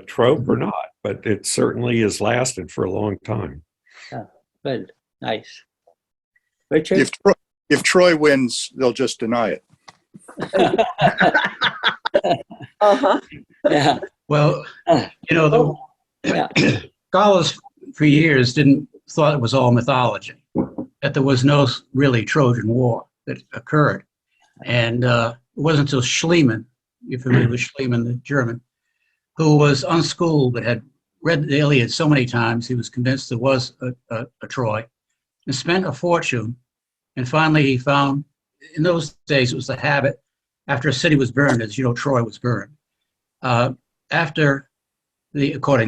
Speaker 5: trope or not, but it certainly has lasted for a long time.
Speaker 1: Yeah, good. Nice. Richard?
Speaker 7: If Troy wins, they'll just deny it.
Speaker 1: Yeah.
Speaker 2: Well, scholars for years thought it was all mythology, that there was no really Trojan War that occurred. And it wasn't until Schliemann, you're familiar with Schliemann, the German, who was unschooled but had read the Iliad so many times, he was convinced there was a Troy, and spent a fortune. And finally he found, in those days it was the habit, after a city was burned, as you know, Troy was burned. According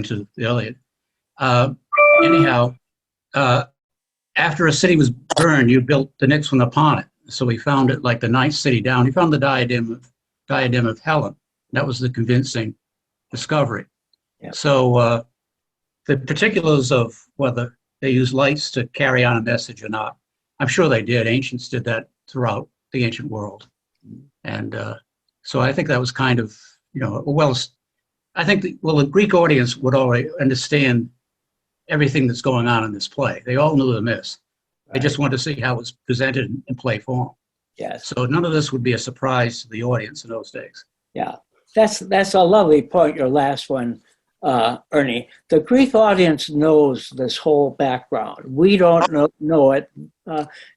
Speaker 2: to the Iliad. After a city was burned, you built the next one upon it. So he found it like the ninth city down. He found the diadem of Helen. That was the convincing discovery.
Speaker 1: Yeah.
Speaker 2: So the particulars of whether they use lights to carry on a message or not, I'm sure they did. Ancients did that throughout the ancient world. And so I think that was kind of, I think the Greek audience would already understand everything that's going on in this play. They all knew the myths. They just wanted to see how it was presented in play form.
Speaker 1: Yes.
Speaker 2: So none of this would be a surprise to the audience in those days.
Speaker 1: Yeah, that's a lovely point, your last one, Ernie. The Greek audience knows this whole background. We don't know it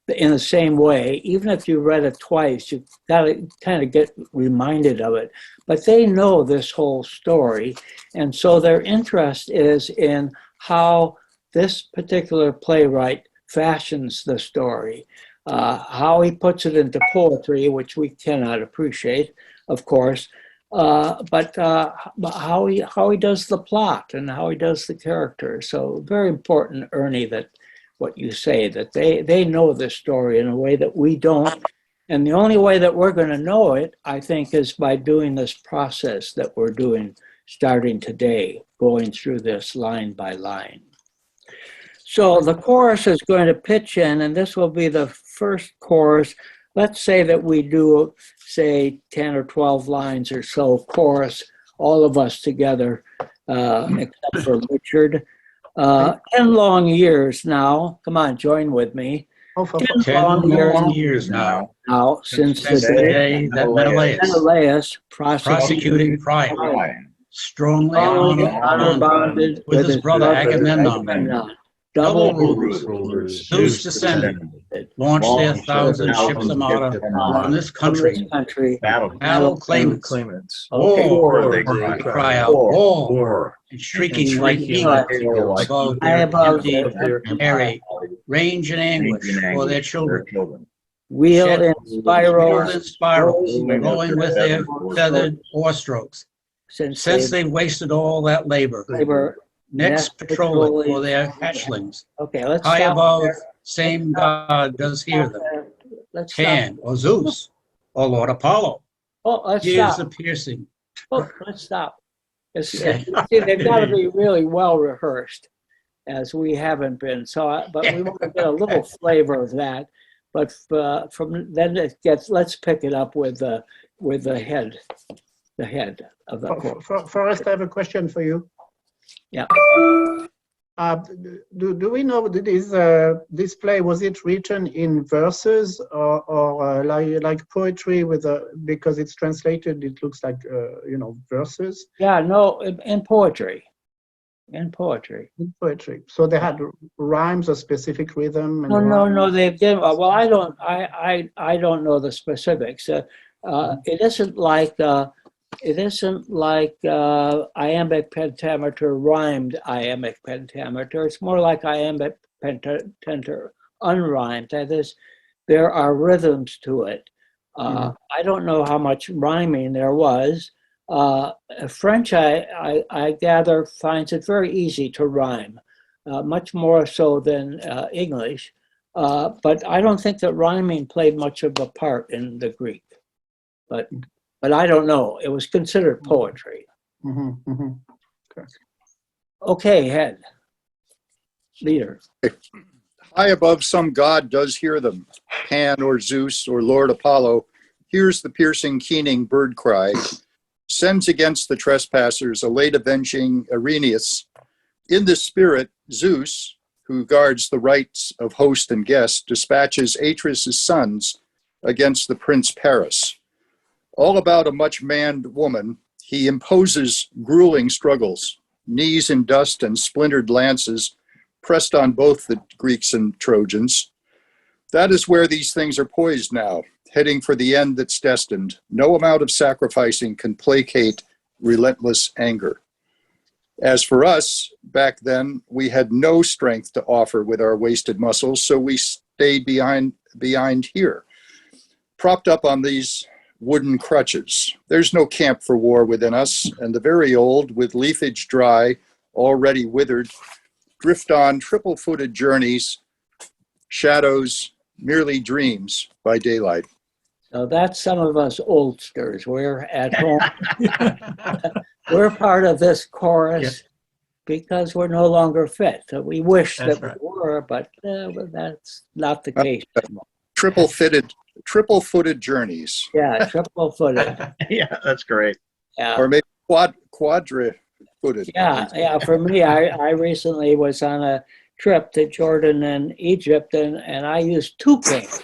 Speaker 1: in the same way. Even if you read it twice, you got to kind of get reminded of it. But they know this whole story. And so their interest is in how this particular playwright fashions the story, how he puts it into poetry, which we cannot appreciate, of course, but how he does the plot and how he does the characters. So very important, Ernie, that what you say, that they know this story in a way that we don't. And the only way that we're going to know it, I think, is by doing this process that we're doing starting today, going through this line by line. So the chorus is going to pitch in, and this will be the first chorus. Let's say that we do, say, 10 or 12 lines or so chorus, all of us together, except for Richard. 10 long years now. Come on, join with me.
Speaker 2: 10 long years now
Speaker 1: Since the
Speaker 2: day that
Speaker 1: Menelaus
Speaker 2: prosecuting Priam, strongly honor bonded with his brother Agamemnon. Double rulers, Zeus descended, launched their 1,000 ships of martyr on this country. Battle claimants. War, they cry out, war, and shrieking like above their empty, range and anguish for their children.
Speaker 1: Wheel in spirals,
Speaker 2: rolling with their feathered oar strokes. Since they've wasted all that labor. Next patrolling for their hatchlings.
Speaker 1: Okay, let's
Speaker 2: high
Speaker 1: stop
Speaker 2: above,
Speaker 1: there.
Speaker 2: same God does hear them.
Speaker 1: Let's
Speaker 2: Pan or Zeus or Lord Apollo.
Speaker 1: Oh, let's
Speaker 2: Here's
Speaker 1: stop.
Speaker 2: the piercing.
Speaker 1: Oh, let's stop. See, they've got to be really well rehearsed, as we haven't been. So, but we want to get a little flavor of that. But from then it gets. Let's pick it up with the head, of the.
Speaker 4: Forrest, I have a question for you.
Speaker 1: Yeah.
Speaker 4: Do we know that this play, was it written in verses or like poetry because it's translated, it looks like verses?
Speaker 1: Yeah, no, in poetry. In poetry.
Speaker 4: So they had rhymes or specific rhythm. And
Speaker 1: No. They did. Well, I don't know the specifics. It isn't like. It isn't like iambic pentameter rhymed iambic pentameter. It's more like iambic pentameter unrhymed. That is, there are rhythms to it. I don't know how much rhyming there was. French, I gather, finds it very easy to rhyme, much more so than English. But I don't think that rhyming played much of a part in the Greek. But I don't know. It was considered poetry. Okay, head. Leader.
Speaker 7: High above, some god does hear them. Pan or Zeus or Lord Apollo hears the piercing, keening bird cry, sends against the trespassers a late avenging Irenaeus. In this spirit, Zeus, who guards the rights of host and guest, dispatches Atreus' sons against the prince Paris. All about a much-manned woman, he imposes grueling struggles, knees in dust and splintered lances pressed on both the Greeks and Trojans. That is where these things are poised now, heading for the end that's destined. No amount of sacrificing can placate relentless anger. As for us, back then, we had no strength to offer with our wasted muscles, so we stayed behind here, propped up on these wooden crutches. There's no camp for war within us, and the very old, with leafage dry, already withered, drift on triple-footed journeys, shadows, merely dreams by daylight.
Speaker 1: So that's some of us oldsters. We're at home. We're part of this chorus because we're no longer fit. So we wish
Speaker 6: That's
Speaker 1: that
Speaker 6: right.
Speaker 1: we were, but that's not the case anymore.
Speaker 7: Triple-footed journeys,
Speaker 1: Yeah, triple-footed.
Speaker 9: Yeah, that's great.
Speaker 1: Yeah.
Speaker 7: or maybe quadri-footed.
Speaker 1: Yeah. For me, I recently was on a trip to Jordan and Egypt, and I used 2 canes.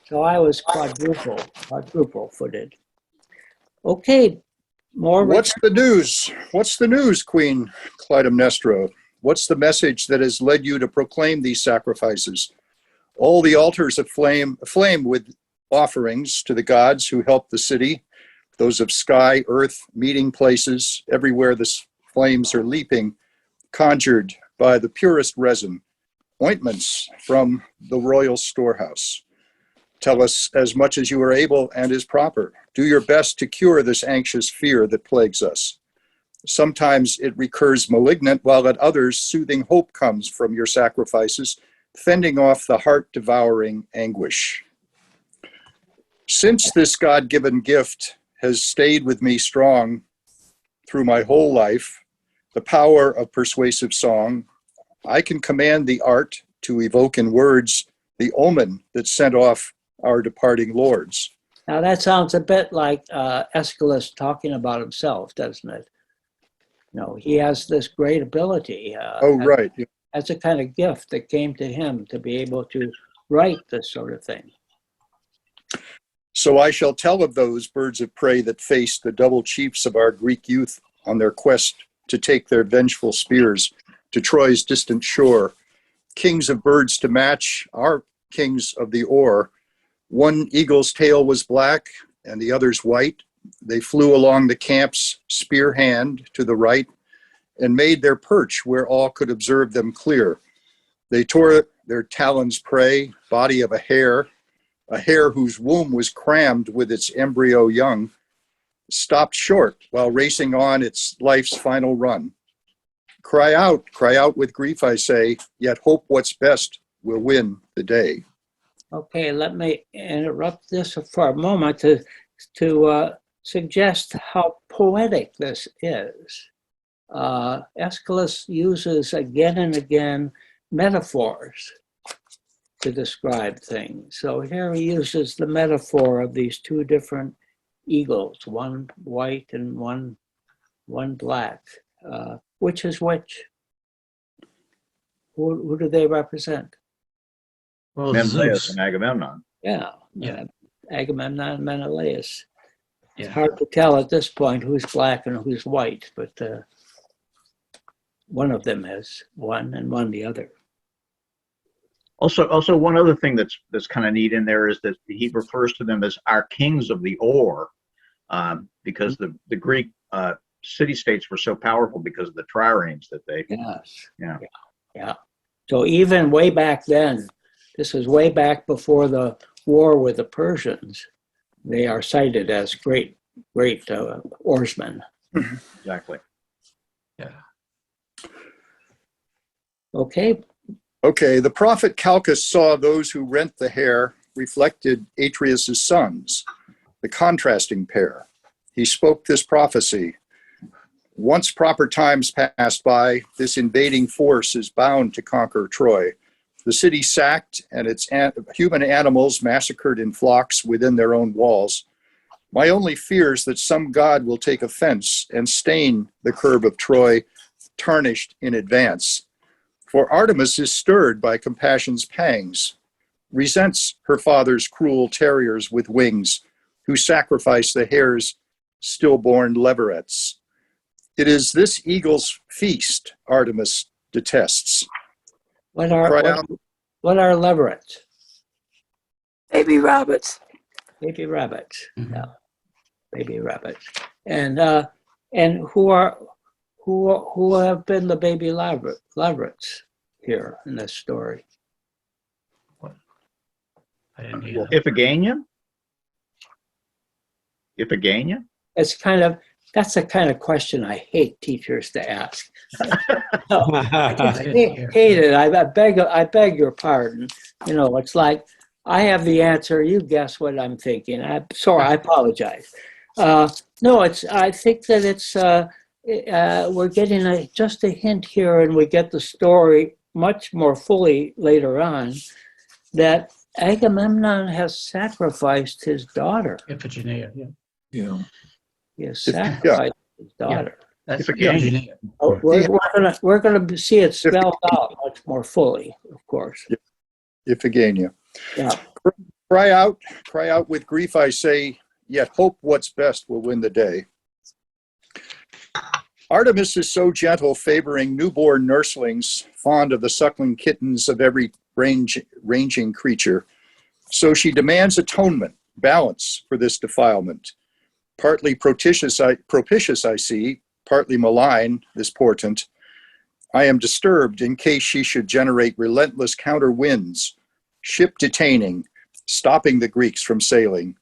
Speaker 1: So I was quadruple-footed. Okay, more.
Speaker 7: What's the news? What's the news, Queen Clytemnestra? What's the message that has led you to proclaim these sacrifices? All the altars aflame with offerings to the gods who help the city, those of sky, earth, meeting places, everywhere the flames are leaping, conjured by the purest resin, ointments from the royal storehouse. Tell us as much as you are able and is proper. Do your best to cure this anxious fear that plagues us. Sometimes it recurs malignant, while at others soothing hope comes from your sacrifices, fending off the heart-devouring anguish. Since this God-given gift has stayed with me strong through my whole life, the power of persuasive song, I can command the art to evoke in words the omen that sent off our departing lords.
Speaker 1: Now that sounds a bit like Aeschylus talking about himself, doesn't it? He has this great ability.
Speaker 7: Right.
Speaker 1: That's a kind of gift that came to him to be able to write this sort of thing.
Speaker 7: So I shall tell of those birds of prey that faced the double chiefs of our Greek youth on their quest to take their vengeful spears to Troy's distant shore, kings of birds to match our kings of the ore. One eagle's tail was black and the other's white. They flew along the camp's spear hand to the right and made their perch where all could observe them clear. They tore their talons prey, body of a hare whose womb was crammed with its embryo young, stopped short while racing on its life's final run. Cry out with grief, I say, yet hope what's best will win the day.
Speaker 1: Okay, let me interrupt this for a moment to suggest how poetic this is. Aeschylus uses again and again metaphors to describe things. So here he uses the metaphor of these 2 different eagles, one white and one black. Which is which? Who do they represent?
Speaker 6: Well,
Speaker 9: Menelaus
Speaker 6: Zeus.
Speaker 9: and Agamemnon.
Speaker 1: Yeah. Agamemnon and Menelaus. It's
Speaker 6: Yeah.
Speaker 1: hard to tell at this point who's black and who's white, but one of them has one and one the other.
Speaker 9: Also, one other thing that's kind of neat in there is that he refers to them as our kings of the ore, because the Greek city-states were so powerful because of the triremes that they.
Speaker 1: Yes.
Speaker 9: Yeah.
Speaker 1: So even way back then, this is way back before the war with the Persians, they are cited as great oarsmen.
Speaker 9: Exactly.
Speaker 6: Yeah.
Speaker 1: Okay.
Speaker 7: The prophet Calchas saw those who rent the hair reflected Atreus' sons, the contrasting pair. He spoke this prophecy. Once proper times passed by, this invading force is bound to conquer Troy. The city sacked and its human animals massacred in flocks within their own walls. My only fear is that some god will take offense and stain the curb of Troy, tarnished in advance. For Artemis is stirred by compassion's pangs, resents her father's cruel terriers with wings, who sacrifice the hare's stillborn leverets. It is this eagle's feast Artemis detests.
Speaker 1: What are leverets?
Speaker 8: Baby rabbits.
Speaker 1: Baby rabbits.
Speaker 2: Mhm.
Speaker 1: Yeah. Baby rabbits. And who have been the baby leverets here in this story?
Speaker 6: I didn't hear that.
Speaker 9: Iphigenia?
Speaker 1: That's the kind of question I hate teachers to ask. I hate it. I beg your pardon. It's like, I have the answer. You guess what I'm thinking. I'm sorry. I apologize. No, I think that we're getting just a hint here, and we get the story much more fully later on, that Agamemnon has sacrificed his daughter.
Speaker 2: Iphigenia, yeah.
Speaker 6: Yeah.
Speaker 1: He has
Speaker 7: Yeah.
Speaker 1: sacrificed his daughter.
Speaker 2: That's
Speaker 9: Iphigenia.
Speaker 2: Iphigenia.
Speaker 1: We're gonna see it spelled out much more fully, of course.
Speaker 7: Iphigenia.
Speaker 1: Yeah.
Speaker 7: Cry out with grief, I say, yet hope what's best will win the day. Artemis is so gentle, favoring newborn nurslings, fond of the suckling kittens of every ranging creature. So she demands atonement, balance for this defilement. Partly propitious I see, partly malign, this portent. I am disturbed in case she should generate relentless counter winds, ship detaining, stopping the Greeks from sailing.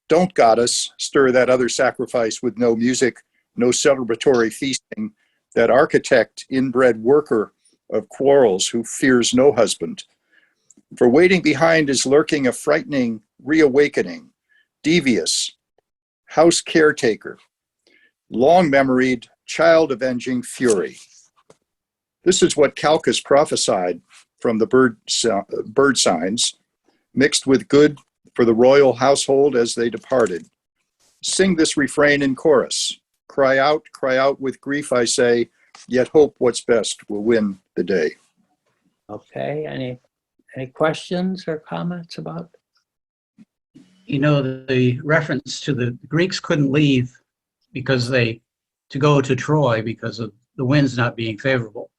Speaker 7: Don't, goddess, stir that other sacrifice with no music, no celebratory feasting, that architect, inbred worker of quarrels who fears no husband. For waiting behind is lurking a frightening reawakening, devious, house caretaker, long-memoried, child-avenging fury. This is what Calchas prophesied from the bird signs, mixed with good for the royal household as they departed. Sing this refrain in chorus. Cry out with grief, I say, yet hope what's best will win the day.
Speaker 1: Okay. Any questions or comments about?
Speaker 2: You know, the reference to the Greeks couldn't leave to go to Troy because of the winds not being favorable.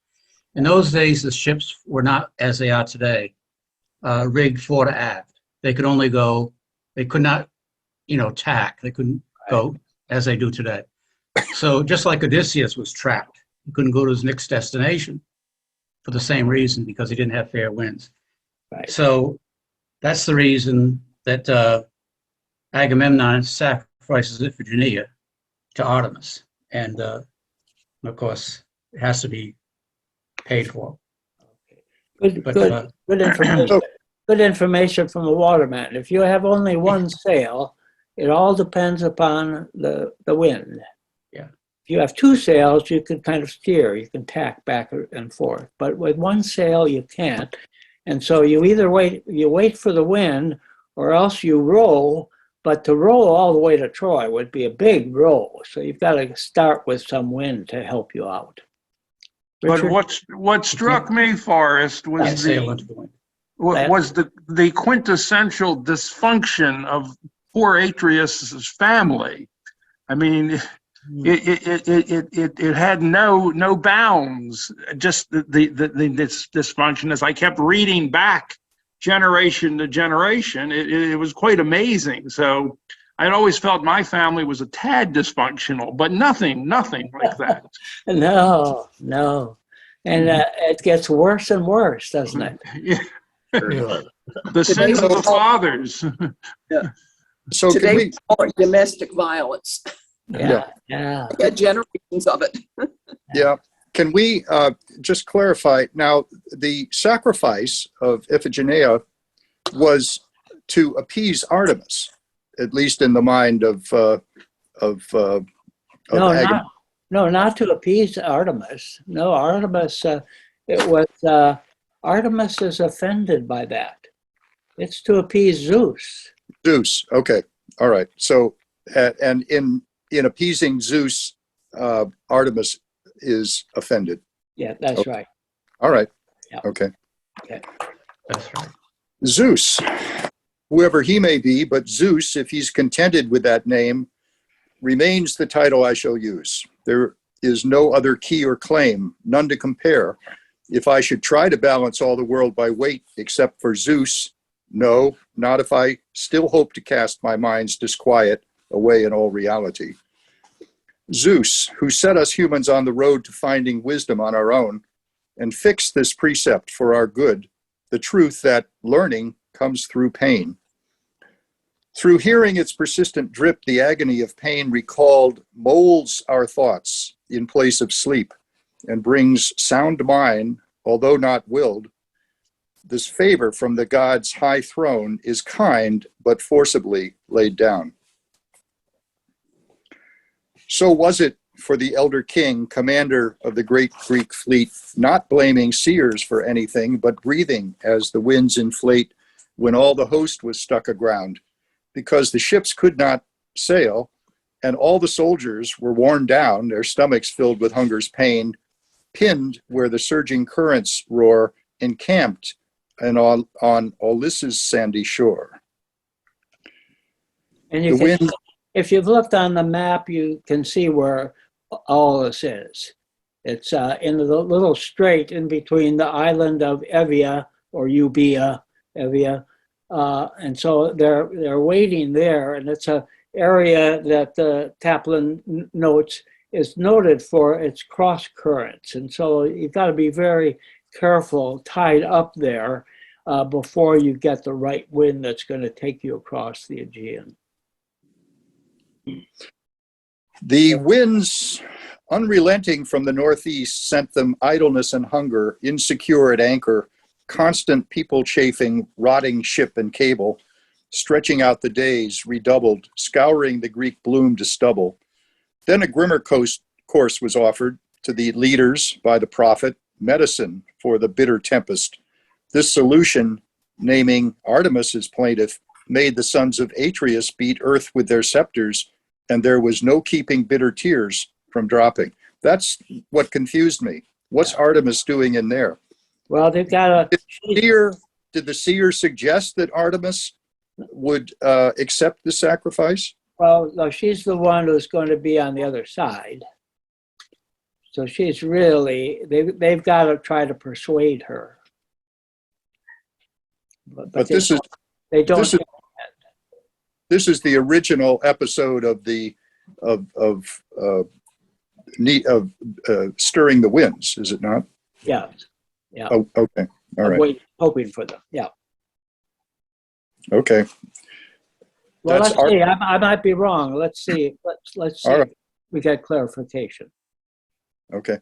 Speaker 2: In those days, the ships were not as they are today, rigged fore to aft. They could only go, they could not, tack. They couldn't go as they do today. So just like Odysseus was trapped, he couldn't go to his next destination for the same reason, because he didn't have fair winds.
Speaker 1: Right.
Speaker 2: So that's the reason that Agamemnon sacrifices Iphigenia to Artemis. And of course, it has to be paid for.
Speaker 1: Good information. Good information from the waterman. If you have only one sail, it all depends upon the wind.
Speaker 2: Yeah.
Speaker 1: If you have two sails, you can kind of steer. You can tack back and forth. But with one sail, you can't. And so you either wait for the wind, or else you row. But to row all the way to Troy would be a big row. So you've got to start with some wind to help you out. Richard?
Speaker 12: But what struck me, Forrest, was the quintessential dysfunction of poor Atreus' family. I mean, it had no bounds. Just this dysfunction. As I kept reading back generation to generation, it was quite amazing. So I'd always felt my family was a tad dysfunctional, but nothing like that.
Speaker 1: No. And it gets worse and worse, doesn't it?
Speaker 12: Yeah. The sins of the fathers.
Speaker 11: Yeah.
Speaker 7: So
Speaker 11: today we call it domestic violence.
Speaker 1: Yeah.
Speaker 11: Generations of it.
Speaker 7: Yeah. Can we just clarify now? The sacrifice of Iphigenia was to appease Artemis, at least in the mind of Agamemnon.
Speaker 1: No, not to appease Artemis. No, Artemis. Artemis is offended by that. It's to appease Zeus.
Speaker 7: Zeus. Okay. All right. So, and in appeasing Zeus, Artemis is offended.
Speaker 1: Yeah, that's right.
Speaker 7: All right.
Speaker 1: Yeah.
Speaker 7: Okay.
Speaker 2: That's right.
Speaker 7: Zeus, whoever he may be, but Zeus, if he's contented with that name, remains the title I shall use. There is no other key or claim, none to compare. If I should try to balance all the world by weight, except for Zeus, no, not if I still hope to cast my mind's disquiet away in all reality. Zeus, who set us humans on the road to finding wisdom on our own, and fixed this precept for our good, the truth that learning comes through pain. Through hearing its persistent drip, the agony of pain recalled molds our thoughts in place of sleep and brings sound mind, although not willed, this favor from the god's high throne is kind, but forcibly laid down. So was it for the elder king, commander of the great Greek fleet, not blaming seers for anything, but breathing as the winds inflate when all the host was stuck aground, because the ships could not sail, and all the soldiers were worn down, their stomachs filled with hunger's pain, pinned where the surging currents roar, encamped and on Ulysses' sandy shore.
Speaker 1: And you
Speaker 7: The
Speaker 1: can,
Speaker 7: wind,
Speaker 1: if you've looked on the map, you can see where all this is. It's in the little strait in between the island of Evia or Euboea, Evia, and so they're waiting there, and it's a area that the Taplin notes is noted for its cross currents, and so you've got to be very careful tied up there before you get the right wind that's going to take you across the Aegean.
Speaker 7: the winds, unrelenting from the northeast, sent them idleness and hunger, insecure at anchor, constant people chafing, rotting ship and cable, stretching out the days, redoubled, scouring the Greek bloom to stubble. Then a grimmer course was offered to the leaders by the prophet, medicine for the bitter tempest. This solution, naming Artemis as plaintiff, made the sons of Atreus beat earth with their scepters, and there was no keeping bitter tears from dropping. That's what confused me. What's Artemis doing in there?
Speaker 1: Well, they've got a...
Speaker 7: Did the seer suggest that Artemis would accept the sacrifice?
Speaker 1: Well, no, she's the one who's going to be on the other side. So she's really, they've got to try to persuade her. But
Speaker 7: This is the original episode of the stirring the winds, is it not?
Speaker 1: Yeah. Yeah.
Speaker 7: Oh, okay. All right.
Speaker 1: Hoping for them. Yeah.
Speaker 7: Okay.
Speaker 1: Well, let's see. I might be wrong. Let's see. Let's see.
Speaker 7: All right.
Speaker 1: If we get clarification.
Speaker 7: Okay.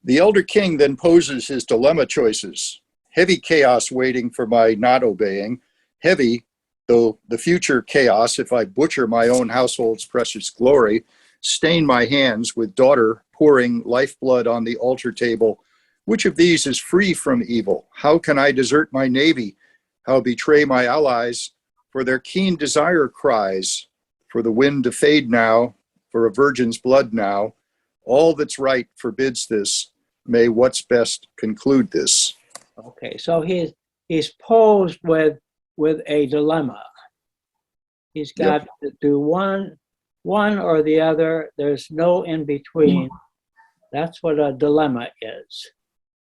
Speaker 7: The elder king then poses his dilemma choices. Heavy chaos waiting for my not obeying. Heavy, though the future chaos, if I butcher my own household's precious glory, stain my hands with daughter pouring lifeblood on the altar table. Which of these is free from evil? How can I desert my navy? How betray my allies? For their keen desire cries, for the wind to fade now, for a virgin's blood now. All that's right forbids this. May what's best conclude this.
Speaker 1: Okay, so he's posed with a dilemma. He's got to do one or the other. There's no in between. That's what a dilemma is.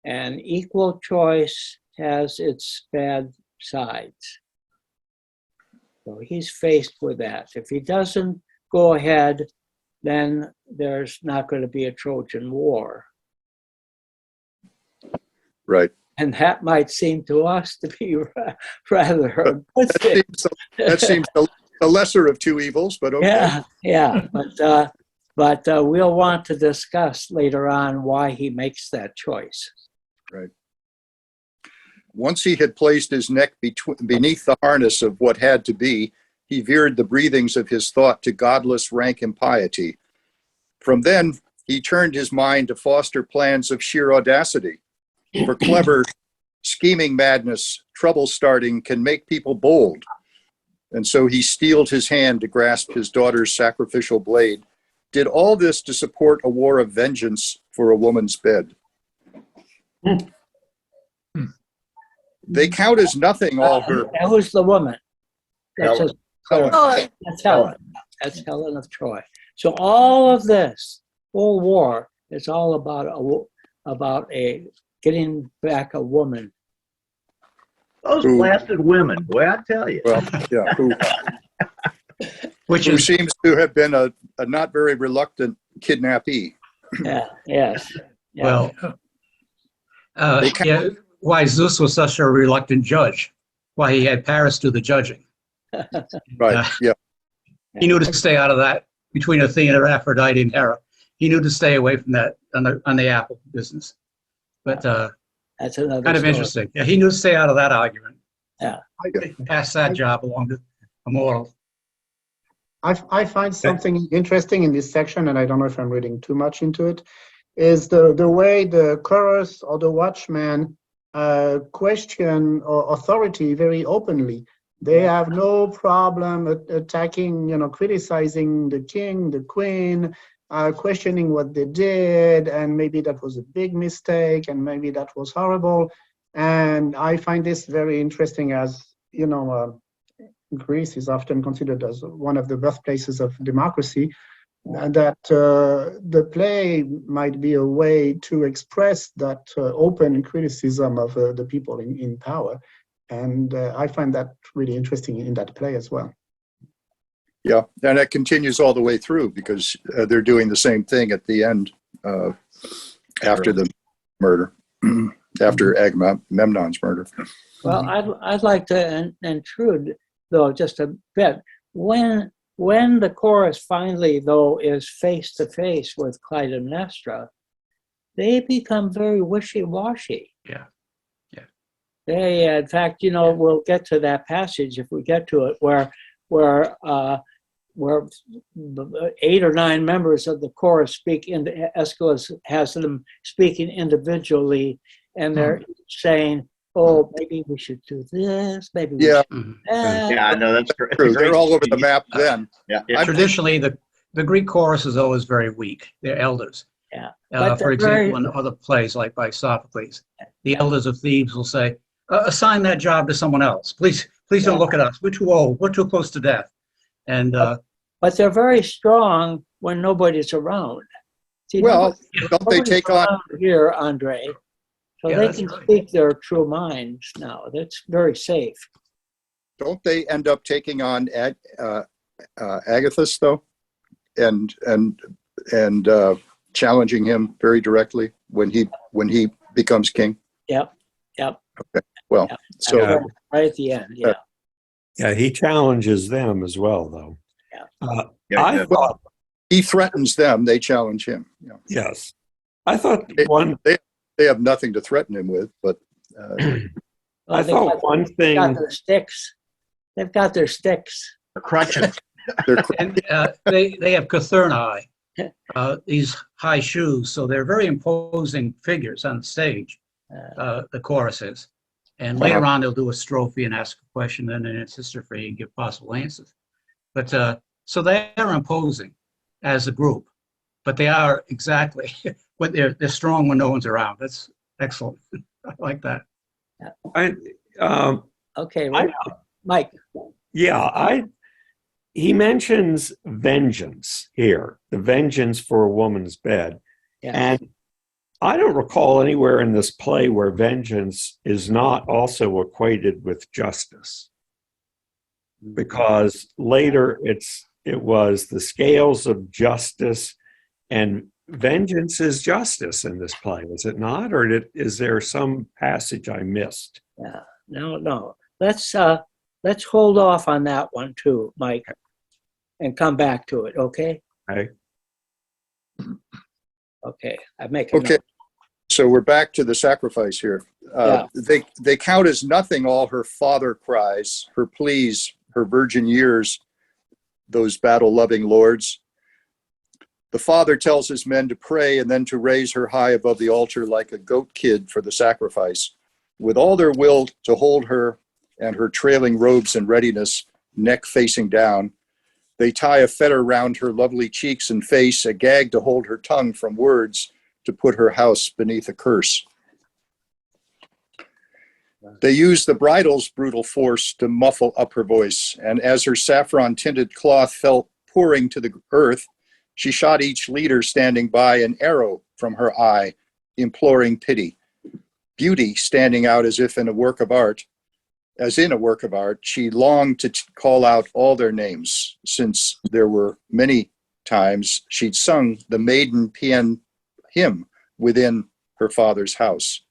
Speaker 1: And equal choice has its bad sides. So he's faced with that. If he doesn't go ahead, then there's not going to be a Trojan War.
Speaker 7: Right.
Speaker 1: And that might seem to us to be rather a good thing.
Speaker 7: That seems the lesser of two evils, but okay.
Speaker 1: Yeah. But we'll want to discuss later on why he makes that choice.
Speaker 7: Right. Once he had placed his neck beneath the harness of what had to be, he veered the breathings of his thought to godless rank impiety. From then, he turned his mind to foster plans of sheer audacity. For clever, scheming madness, trouble starting can make people bold. And so he steeled his hand to grasp his daughter's sacrificial blade, did all this to support a war of vengeance for a woman's bed. They count as nothing all her.
Speaker 1: Who's the woman?
Speaker 7: Helen.
Speaker 1: That's Helen. That's Helen of Troy. So all of this whole war is all about a getting back a woman.
Speaker 9: Those blasted women, boy, I tell you.
Speaker 7: Well, yeah. Who seems to have been a not very reluctant kidnappee.
Speaker 1: Yeah. Yes. Yeah.
Speaker 2: Well, why Zeus was such a reluctant judge, why he had Paris do the judging.
Speaker 7: Right. Yeah.
Speaker 2: He knew to stay out of that between Athena, Aphrodite, and Hera. He knew to stay away from that on the apple business. But
Speaker 1: That's another
Speaker 2: Kind of
Speaker 1: story.
Speaker 2: interesting. Yeah, he knew to stay out of that argument.
Speaker 1: Yeah.
Speaker 2: Pass that job along to immortal.
Speaker 4: I find something interesting in this section, and I don't know if I'm reading too much into it, is the way the chorus or the watchman question authority very openly. They have no problem attacking, criticizing the king, the queen, questioning what they did, and maybe that was a big mistake, and maybe that was horrible. And I find this very interesting as, Greece is often considered as one of the birthplaces of democracy, and that the play might be a way to express that open criticism of the people in power. And I find that really interesting in that play as well.
Speaker 7: Yeah, and that continues all the way through because they're doing the same thing at the end after the murder, after Agamemnon's murder.
Speaker 1: Well, I'd like to intrude, though, just a bit. When the chorus finally, though, is face to face with Clytemnestra, they become very wishy-washy.
Speaker 2: Yeah.
Speaker 1: They, in fact, we'll get to that passage if we get to it, where 8 or 9 members of the chorus speak Aeschylus has them speaking individually, and they're saying, "Oh, maybe we should do this. Maybe we should do that."
Speaker 9: Yeah, I know that's great.
Speaker 7: They're all over the map then.
Speaker 9: Yeah.
Speaker 2: Traditionally, the Greek chorus is always very weak. They're elders.
Speaker 1: Yeah.
Speaker 2: For example, in other plays like by Sophocles, the elders of Thebes will say, assign that job to someone else. Please don't look at us. We're too old. We're too close to death. And
Speaker 1: but they're very strong when nobody's around. See,
Speaker 7: well, don't they take on
Speaker 1: here, Andre? So
Speaker 2: Yeah,
Speaker 1: they
Speaker 2: that's
Speaker 1: can
Speaker 2: right.
Speaker 1: speak their true minds now. That's very safe.
Speaker 7: Don't they end up taking on Agathos though, and challenging him very directly when he becomes king?
Speaker 1: Yep.
Speaker 7: Okay. Well,
Speaker 1: Yep.
Speaker 7: so
Speaker 1: Right at the end, yeah.
Speaker 5: Yeah, he challenges them as well, though. I thought,
Speaker 7: he threatens them; they challenge him. Yeah.
Speaker 5: yes, I thought
Speaker 7: They have nothing to threaten him with, but
Speaker 5: I thought one
Speaker 1: They've got
Speaker 5: thing.
Speaker 1: their sticks. They've got their sticks.
Speaker 9: Crutches.
Speaker 2: and they have Cathurni, these high shoes, so they're very imposing figures on the stage. The choruses, and later on they'll do a strophe and ask a question, and then it's sister free and give possible answers. But so they are imposing as a group, but they are exactly what they're strong when no one's around. That's excellent. I like that.
Speaker 1: Okay, Mike.
Speaker 5: Yeah, he mentions vengeance here, the vengeance for a woman's bed.
Speaker 1: Yeah.
Speaker 5: And I don't recall anywhere in this play where vengeance is not also equated with justice. Because later it was the scales of justice, and vengeance is justice in this play, is it not? Or is there some passage I missed?
Speaker 1: Yeah. No. Let's hold off on that one too, Mike, and come back to it. Okay. Okay. I make a
Speaker 7: okay.
Speaker 1: note.
Speaker 7: So we're back to the sacrifice here. They count as nothing all her father cries, her pleas, her virgin years, those battle-loving lords. The father tells his men to pray and then to raise her high above the altar like a goat kid for the sacrifice, with all their will to hold her and her trailing robes in readiness, neck facing down. They tie a fetter round her lovely cheeks and face, a gag to hold her tongue from words, to put her house beneath a curse. They use the bridle's brutal force to muffle up her voice, and as her saffron-tinted cloth fell pouring to the earth, she shot each leader standing by an arrow from her eye, imploring pity. Beauty standing out as in a work of art, she longed to call out all their names, since there were many times she'd sung the maiden paean hymn within her father's house,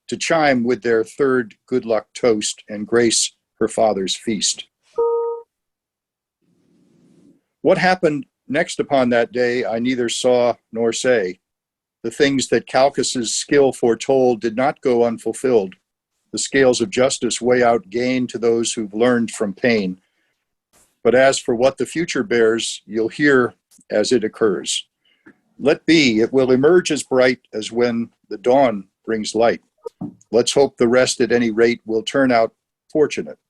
Speaker 7: to chime with their third good luck toast and grace her father's feast. What happened next upon that day I neither saw nor say. The things that Calchas's skill foretold did not go unfulfilled. The scales of justice weigh out gain to those who've learned from pain. But as for what the future bears, you'll hear as it occurs. Let be, it will emerge as bright as when the dawn brings light. Let's hope the rest at any rate will turn out fortunate,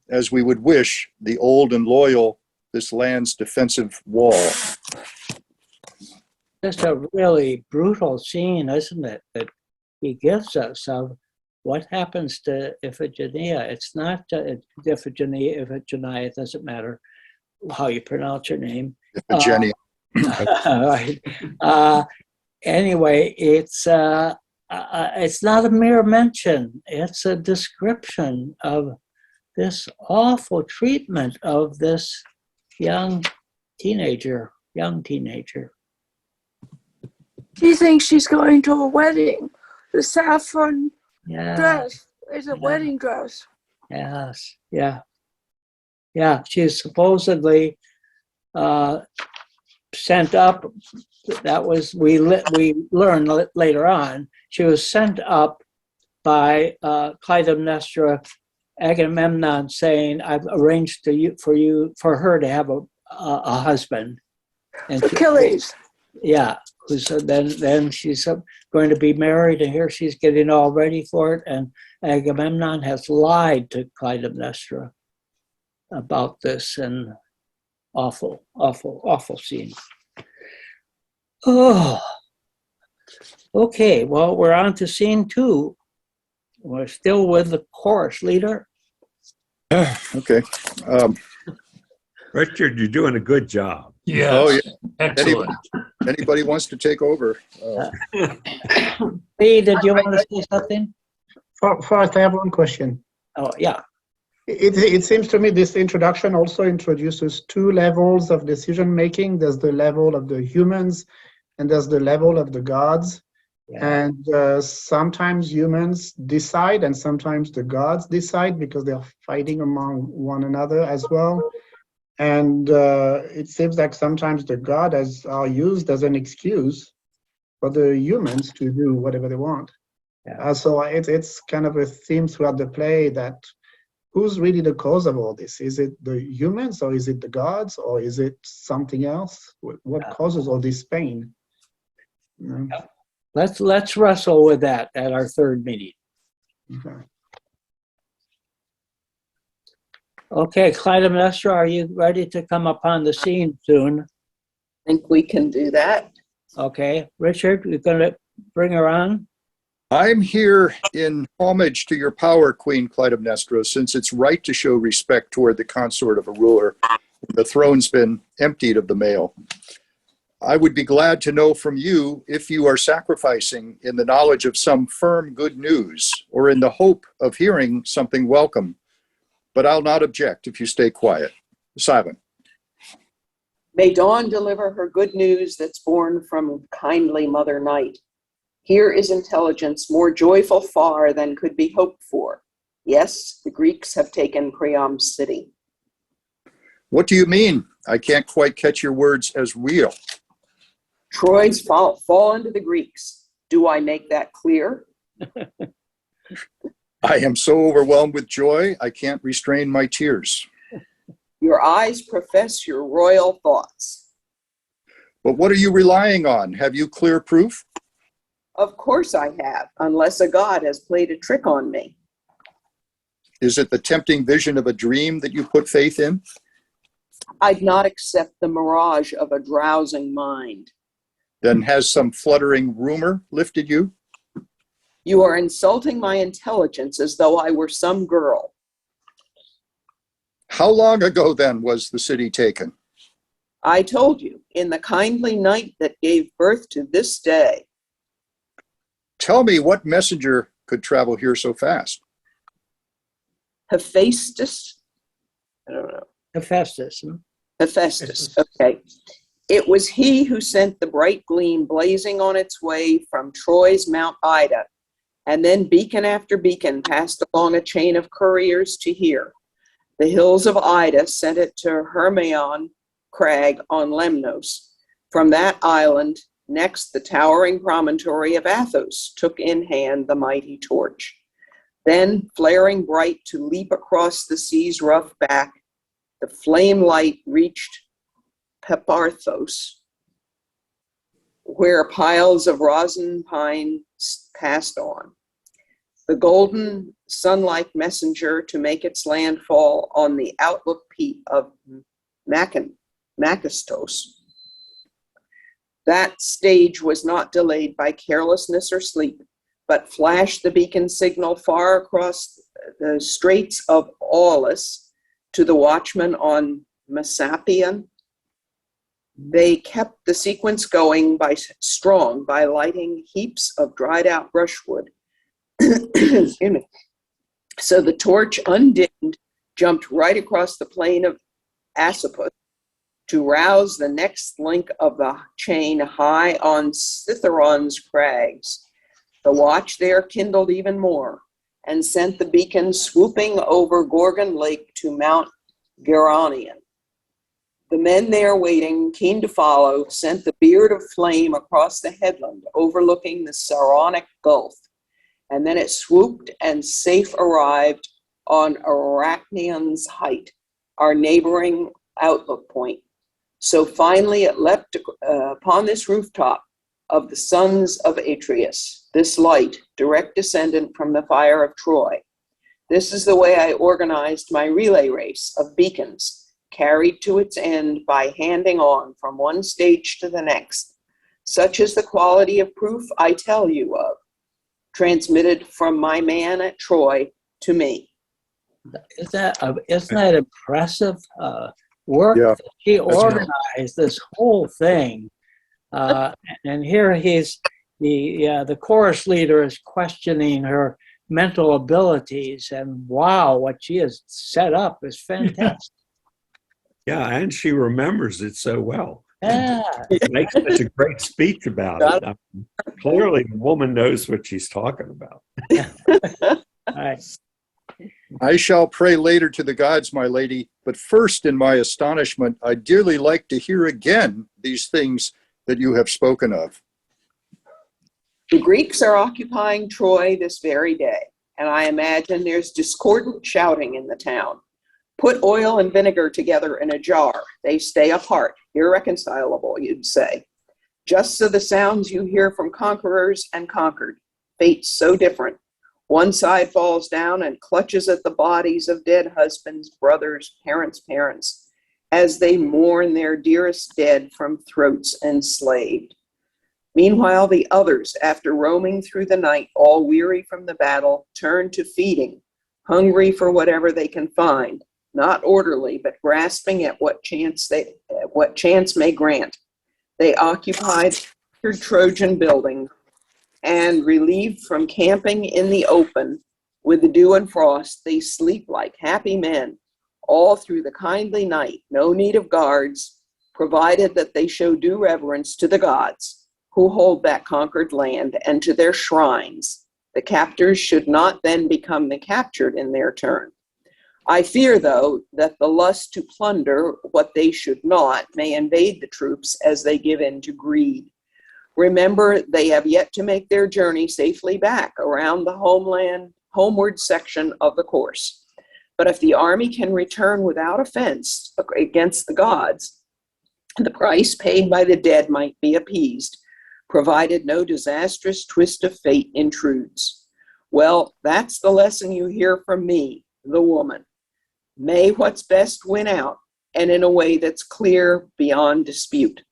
Speaker 7: as we would wish the old and loyal this land's defensive wall.
Speaker 1: Just a really brutal scene, isn't it, that he gives us of what happens to Iphigenia. It's not Iphigenia, it doesn't matter how you pronounce your name.
Speaker 7: Iphigenia.
Speaker 1: Right. Anyway, it's not a mere mention. It's a description of this awful treatment of this young teenager.
Speaker 8: She thinks she's going to a wedding. The saffron
Speaker 1: Yeah.
Speaker 8: dress is a wedding dress.
Speaker 1: Yes. Yeah. She's supposedly sent up. That was we learned later on. She was sent up by Clytemnestra, Agamemnon, saying, "I've arranged for her to have a husband." And
Speaker 8: Achilles.
Speaker 1: Yeah. So then she's going to be married, and here she's getting all ready for it. And Agamemnon has lied to Clytemnestra about this, and awful scene. Oh, okay. Well, we're on to scene 2. We're still with the chorus leader.
Speaker 7: Okay.
Speaker 5: Richard, you're doing a good job.
Speaker 6: Yes.
Speaker 7: Oh, yeah.
Speaker 6: Excellent.
Speaker 7: Anybody wants to take over?
Speaker 1: Lee, did you want to say something?
Speaker 4: First, I have one question.
Speaker 1: Oh, yeah.
Speaker 4: It seems to me this introduction also introduces 2 levels of decision making. There's the level of the humans, and there's the level of the gods.
Speaker 1: Yeah.
Speaker 4: And sometimes humans decide, and sometimes the gods decide, because they're fighting among one another as well. And it seems like sometimes the gods are used as an excuse for the humans to do whatever they want.
Speaker 1: Yeah.
Speaker 4: So it's kind of a theme throughout the play that who's really the cause of all this? Is it the humans, or is it the gods, or is it something else? What causes all this pain? You know?
Speaker 1: Let's wrestle with that at our 3rd meeting.
Speaker 4: Okay.
Speaker 1: Okay, Clytemnestra, are you ready to come upon the scene soon?
Speaker 11: I think we can do that.
Speaker 1: Okay, Richard, you're going to bring her on?
Speaker 7: I'm here in homage to your power, Queen Clytemnestra, since it's right to show respect toward the consort of a ruler. The throne's been emptied of the male. I would be glad to know from you if you are sacrificing in the knowledge of some firm good news, or in the hope of hearing something welcome. But I'll not object if you stay quiet. Silent.
Speaker 11: May dawn deliver her good news that's born from kindly Mother Night. Here is intelligence more joyful far than could be hoped for. Yes, the Greeks have taken Priam's city.
Speaker 7: What do you mean? I can't quite catch your words as real.
Speaker 11: Troy's fallen to the Greeks. Do I make that clear?
Speaker 7: I am so overwhelmed with joy, I can't restrain my tears.
Speaker 11: Your eyes profess your royal thoughts.
Speaker 7: But what are you relying on? Have you clear proof?
Speaker 11: Of course I have, unless a god has played a trick on me.
Speaker 7: Is it the tempting vision of a dream that you put faith in?
Speaker 11: I'd not accept the mirage of a drowsing mind.
Speaker 7: Then has some fluttering rumor lifted you?
Speaker 11: You are insulting my intelligence as though I were some girl.
Speaker 7: How long ago then was the city taken?
Speaker 11: I told you, in the kindly night that gave birth to this day.
Speaker 7: Tell me what messenger could travel here so fast?
Speaker 11: Hephaestus? I don't know.
Speaker 1: Hephaestus.
Speaker 11: Hephaestus, okay. It was he who sent the bright gleam blazing on its way from Troy's Mount Ida, and then beacon after beacon passed along a chain of couriers to here. The hills of Ida sent it to Hermaion crag on Lemnos. From that island, Next, the towering promontory of Athos took in hand the mighty torch. Then, flaring bright to leap across the sea's rough back, the flame light reached Peparthos, where piles of rosin pine passed on. The golden sun-like messenger to make its landfall on the outlook peak of Makastos. That stage was not delayed by carelessness or sleep, but flashed the beacon signal far across the Straits of Aulis to the watchmen on Messapian. They kept the sequence going by lighting heaps of dried out brushwood. Excuse me. So the torch, undimmed, jumped right across the plain of Asopus to rouse the next link of the chain high on Citharon's crags. The watch there kindled even more and sent the beacon swooping over Gorgon Lake to Mount Geronian. The men there waiting, keen to follow, sent the beard of flame across the headland overlooking the Saronic Gulf, and then it swooped and safe arrived on Arachneon's height, our neighboring outlook point. So finally it leapt upon this rooftop of the sons of Atreus, this light, direct descendant from the fire of Troy. This is the way I organized my relay race of beacons, carried to its end by handing on from one stage to the next. Such is the quality of proof I tell you of, transmitted from my man at Troy to me.
Speaker 1: Isn't that impressive work?
Speaker 7: Yeah.
Speaker 1: She organized this whole thing. And here the chorus leader is questioning her mental abilities, and wow, what she has set up is fantastic.
Speaker 5: Yeah, and she remembers it so well.
Speaker 1: Yeah.
Speaker 5: She makes such a great speech about it. I mean, clearly, the woman knows what she's talking about.
Speaker 1: All right.
Speaker 7: I shall pray later to the gods, my lady, but first, in my astonishment, I'd dearly like to hear again these things that you have spoken of.
Speaker 11: The Greeks are occupying Troy this very day, and I imagine there's discordant shouting in the town. Put oil and vinegar together in a jar. They stay apart, irreconcilable, you'd say. Just so the sounds you hear from conquerors and conquered, fates so different. One side falls down and clutches at the bodies of dead husbands, brothers, parents, as they mourn their dearest dead from throats enslaved. Meanwhile, the others, after roaming through the night, all weary from the battle, turn to feeding, hungry for whatever they can find, not orderly, but grasping at what chance may grant. They occupied Trojan buildings, and relieved from camping in the open with the dew and frost, they sleep like happy men all through the kindly night. No need of guards, provided that they show due reverence to the gods who hold that conquered land and to their shrines. The captors should not then become the captured in their turn. I fear, though, that the lust to plunder what they should not may invade the troops as they give in to greed. Remember, they have yet to make their journey safely back around the homeward section of the course. But if the army can return without offense against the gods, the price paid by the dead might be appeased, provided no disastrous twist of fate intrudes. Well, that's the lesson you hear from me, the woman. May what's best win out, and in a way that's clear beyond dispute.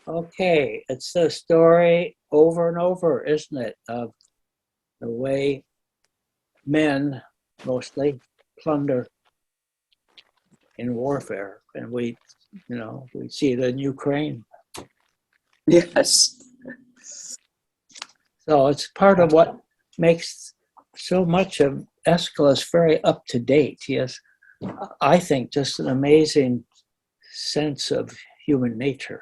Speaker 1: Okay, it's the story over and over, isn't it, of the way men mostly plunder in warfare, and we see it in Ukraine.
Speaker 11: Yes.
Speaker 1: So it's part of what makes so much of Aeschylus very up to date. He has, I think, just an amazing sense of human nature.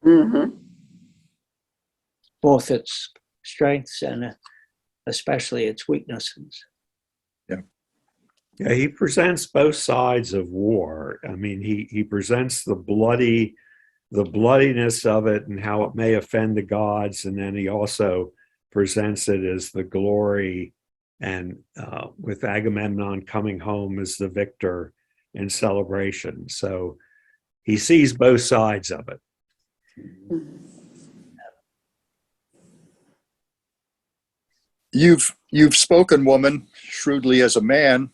Speaker 11: Mm-hmm.
Speaker 1: Both its strengths and especially its weaknesses.
Speaker 5: Yeah, he presents both sides of war. I mean, he presents the bloodiness of it and how it may offend the gods. And then he also presents it as the glory, and with Agamemnon coming home as the victor in celebration. So he sees both sides of it.
Speaker 7: You've spoken, woman, shrewdly as a man,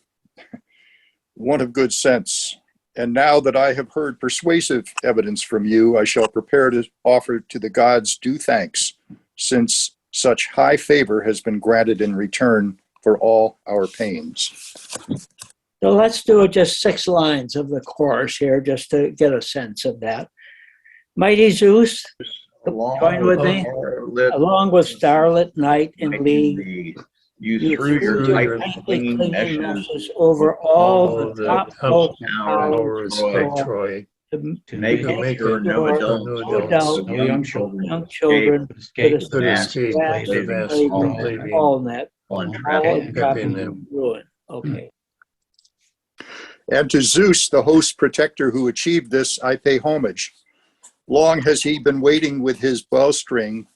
Speaker 7: one of good sense. And now that I have heard persuasive evidence from you, I shall prepare to offer to the gods due thanks, since such high favor has been granted in return for all our pains.
Speaker 1: So let's do just 6 lines of the chorus here, just to get a sense of that. Mighty Zeus, join with me. Along with starlit night and league,
Speaker 9: you threw your tightly clinging meshes
Speaker 1: over all the topmost
Speaker 6: towers of
Speaker 1: Troy
Speaker 6: Troy
Speaker 9: to make sure no adults, no young children could escape the vast
Speaker 1: all net,
Speaker 9: on
Speaker 1: trapping them ruin. Okay.
Speaker 7: And to Zeus, the host protector who achieved this, I pay homage. Long has he been waiting with his bowstring,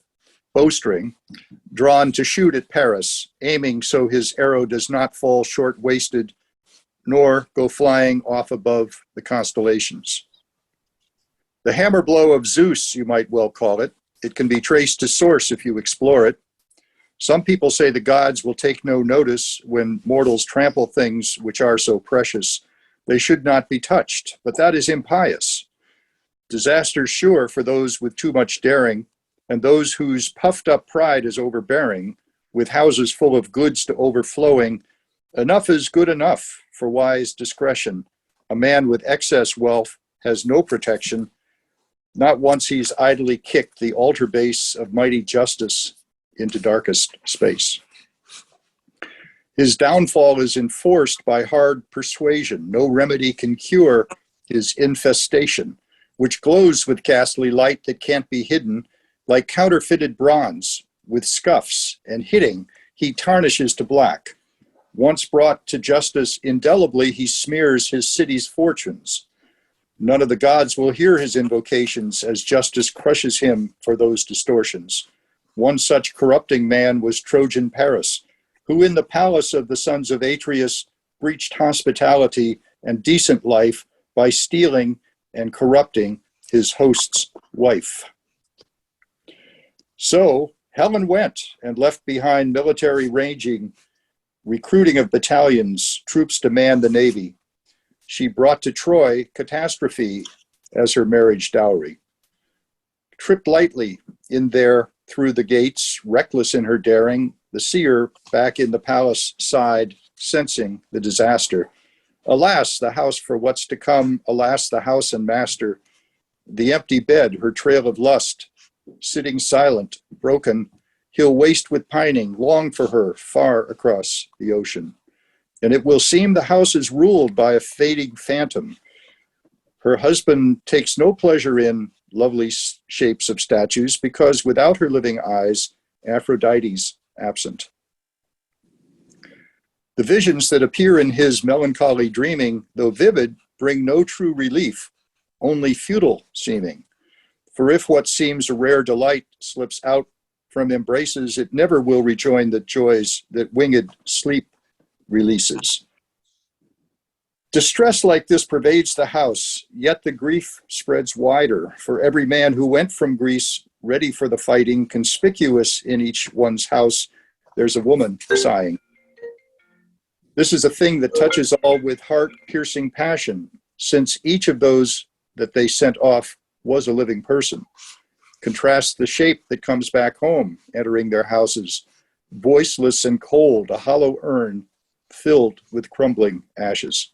Speaker 7: drawn to shoot at Paris, aiming so his arrow does not fall short-waisted, nor go flying off above the constellations. The hammer blow of Zeus, you might well call it. It can be traced to source if you explore it. Some people say the gods will take no notice when mortals trample things which are so precious. They should not be touched, but that is impious. Disaster sure for those with too much daring, and those whose puffed up pride is overbearing, with houses full of goods to overflowing. Enough is good enough for wise discretion. A man with excess wealth has no protection. Not once he's idly kicked the altar base of mighty justice into darkest space. His downfall is enforced by hard persuasion. No remedy can cure his infestation, which glows with ghastly light that can't be hidden, like counterfeited bronze, with scuffs, and hitting, he tarnishes to black. Once brought to justice indelibly, he smears his city's fortunes. None of the gods will hear his invocations as justice crushes him for those distortions. One such corrupting man was Trojan Paris, who in the palace of the sons of Atreus breached hospitality and decent life by stealing and corrupting his host's wife. So Helen went and left behind military ranging, recruiting of battalions, troops to man the navy. She brought to Troy catastrophe as her marriage dowry. Tripped lightly in there through the gates, reckless in her daring, the seer back in the palace sighed, sensing the disaster. Alas, the house for what's to come, alas, the house and master, the empty bed, her trail of lust, sitting silent, broken, he'll waste with pining, long for her, far across the ocean. And it will seem the house is ruled by a fading phantom. Her husband takes no pleasure in lovely shapes of statues because without her living eyes, Aphrodite's absent. The visions that appear in his melancholy dreaming, though vivid, bring no true relief, only futile seeming. For if what seems a rare delight slips out from embraces, it never will rejoin the joys that winged sleep releases. Distress like this pervades the house, yet the grief spreads wider. For every man who went from Greece, ready for the fighting, conspicuous in each one's house, there's a woman sighing. This is a thing that touches all with heart-piercing passion, since each of those that they sent off was a living person. Contrast the shape that comes back home, entering their houses, voiceless and cold, a hollow urn filled with crumbling ashes.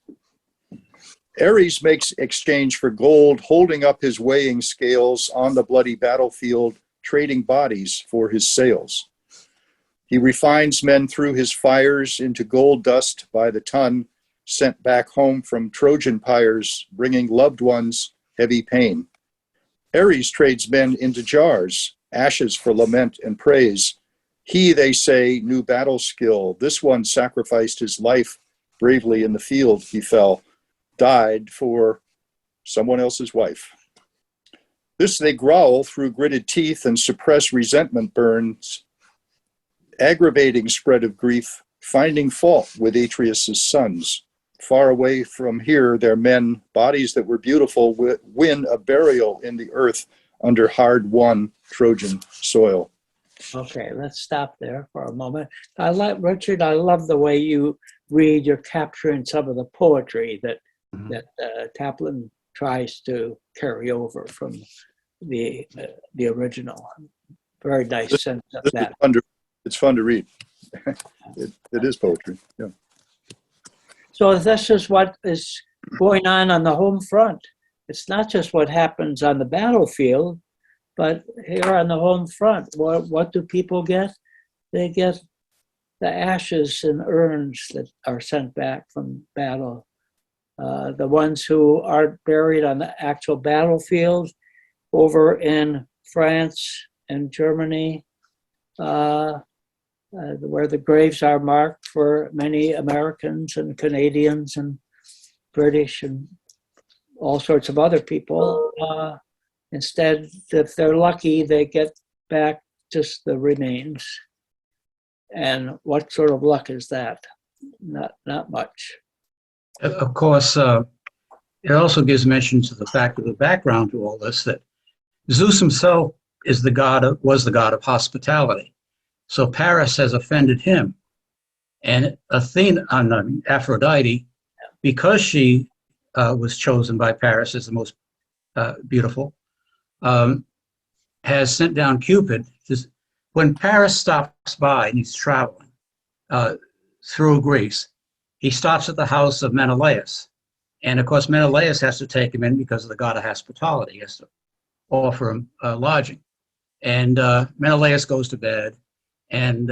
Speaker 7: Ares makes exchange for gold, holding up his weighing scales on the bloody battlefield, trading bodies for his sails. He refines men through his fires into gold dust by the ton, sent back home from Trojan pyres, bringing loved ones heavy pain. Ares trades men into jars, ashes for lament and praise. He, they say, knew battle skill. This one sacrificed his life bravely in the field. He fell, died for someone else's wife. This they growl through gritted teeth and suppress resentment burns, aggravating spread of grief, finding fault with Atreus' sons. Far away from here, their men, bodies that were beautiful, win a burial in the earth under hard-won Trojan soil.
Speaker 1: Okay, let's stop there for a moment. Richard, I love the way you read. You're capturing some of the poetry that Taplin tries to carry over from the original. Very nice sense of that.
Speaker 7: It's fun to read. It is poetry. Yeah.
Speaker 1: So this is what is going on the home front. It's not just what happens on the battlefield, but here on the home front, what do people get? They get the ashes in urns that are sent back from battle. The ones who are buried on the actual battlefield over in France and Germany, where the graves are marked for many Americans and Canadians and British and all sorts of other people. Instead, if they're lucky, they get back just the remains. And what sort of luck is that? Not much.
Speaker 2: Of course, it also gives mention to the fact of the background to all this, that Zeus himself was the god of hospitality. So Paris has offended him. And Aphrodite, because she was chosen by Paris as the most beautiful, has sent down Cupid. When Paris stops by and he's traveling through Greece, he stops at the house of Menelaus. And of course, Menelaus has to take him in because of the god of hospitality. He has to offer him lodging. And Menelaus goes to bed. And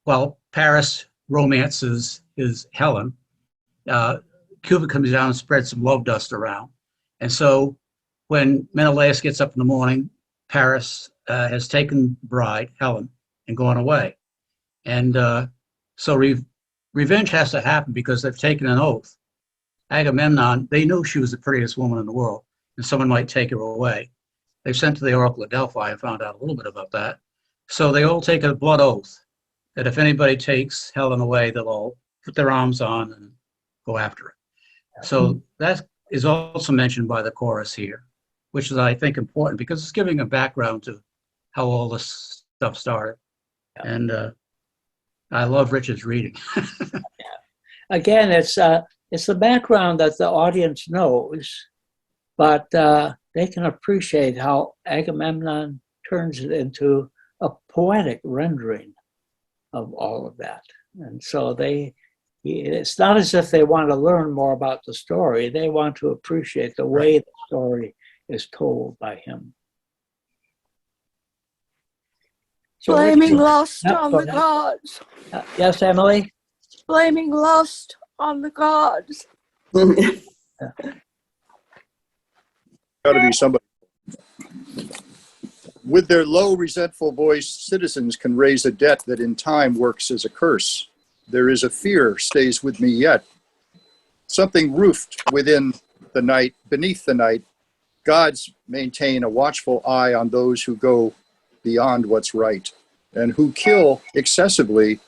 Speaker 2: while Paris romances his Helen, Cupid comes down and spreads some love dust around. And so when Menelaus gets up in the morning, Paris has taken the bride, Helen, and gone away. And so revenge has to happen because they've taken an oath. Agamemnon, they knew she was the prettiest woman in the world, and someone might take her away. They sent to the Oracle of Delphi and found out a little bit about that. So they all take a blood oath that if anybody takes Helen away, they'll all put their arms on and go after it. So that is also mentioned by the chorus here, which is, I think, important because it's giving a background to how all this stuff started. And I love Richard's reading.
Speaker 1: Again, it's the background that the audience knows, but they can appreciate how Agamemnon turns it into a poetic rendering of all of that. And so it's not as if they want to learn more about the story. They want to appreciate the way the story is told by him. So
Speaker 8: Blaming lust on the gods.
Speaker 1: Yes, Emily?
Speaker 8: Blaming lust on the gods.
Speaker 7: Got to be somebody. With their low, resentful voice, citizens can raise a debt that in time works as a curse. There is a fear stays with me yet. Something roofed within the night, beneath the night. Gods maintain a watchful eye on those who go beyond what's right and who kill excessively,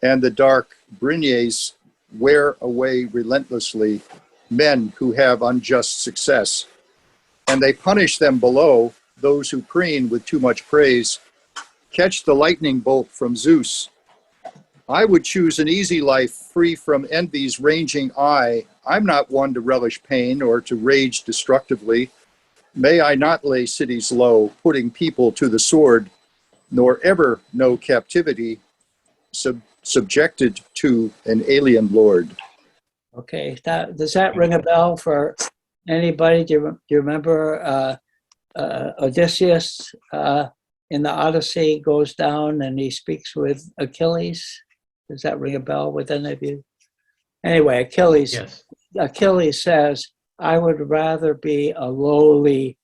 Speaker 7: and the dark Brignes wear away relentlessly men who have unjust success. And they punish them below, those who preen with too much praise. Catch the lightning bolt from Zeus. I would choose an easy life free from envy's ranging eye. I'm not one to relish pain or to rage destructively. May I not lay cities low, putting people to the sword, nor ever know captivity, subjected to an alien lord.
Speaker 1: Okay, does that ring a bell for anybody? Do you remember Odysseus in the Odyssey goes down and he speaks with Achilles? Does that ring a bell with any of you? Anyway, Achilles says, I would rather be a lowly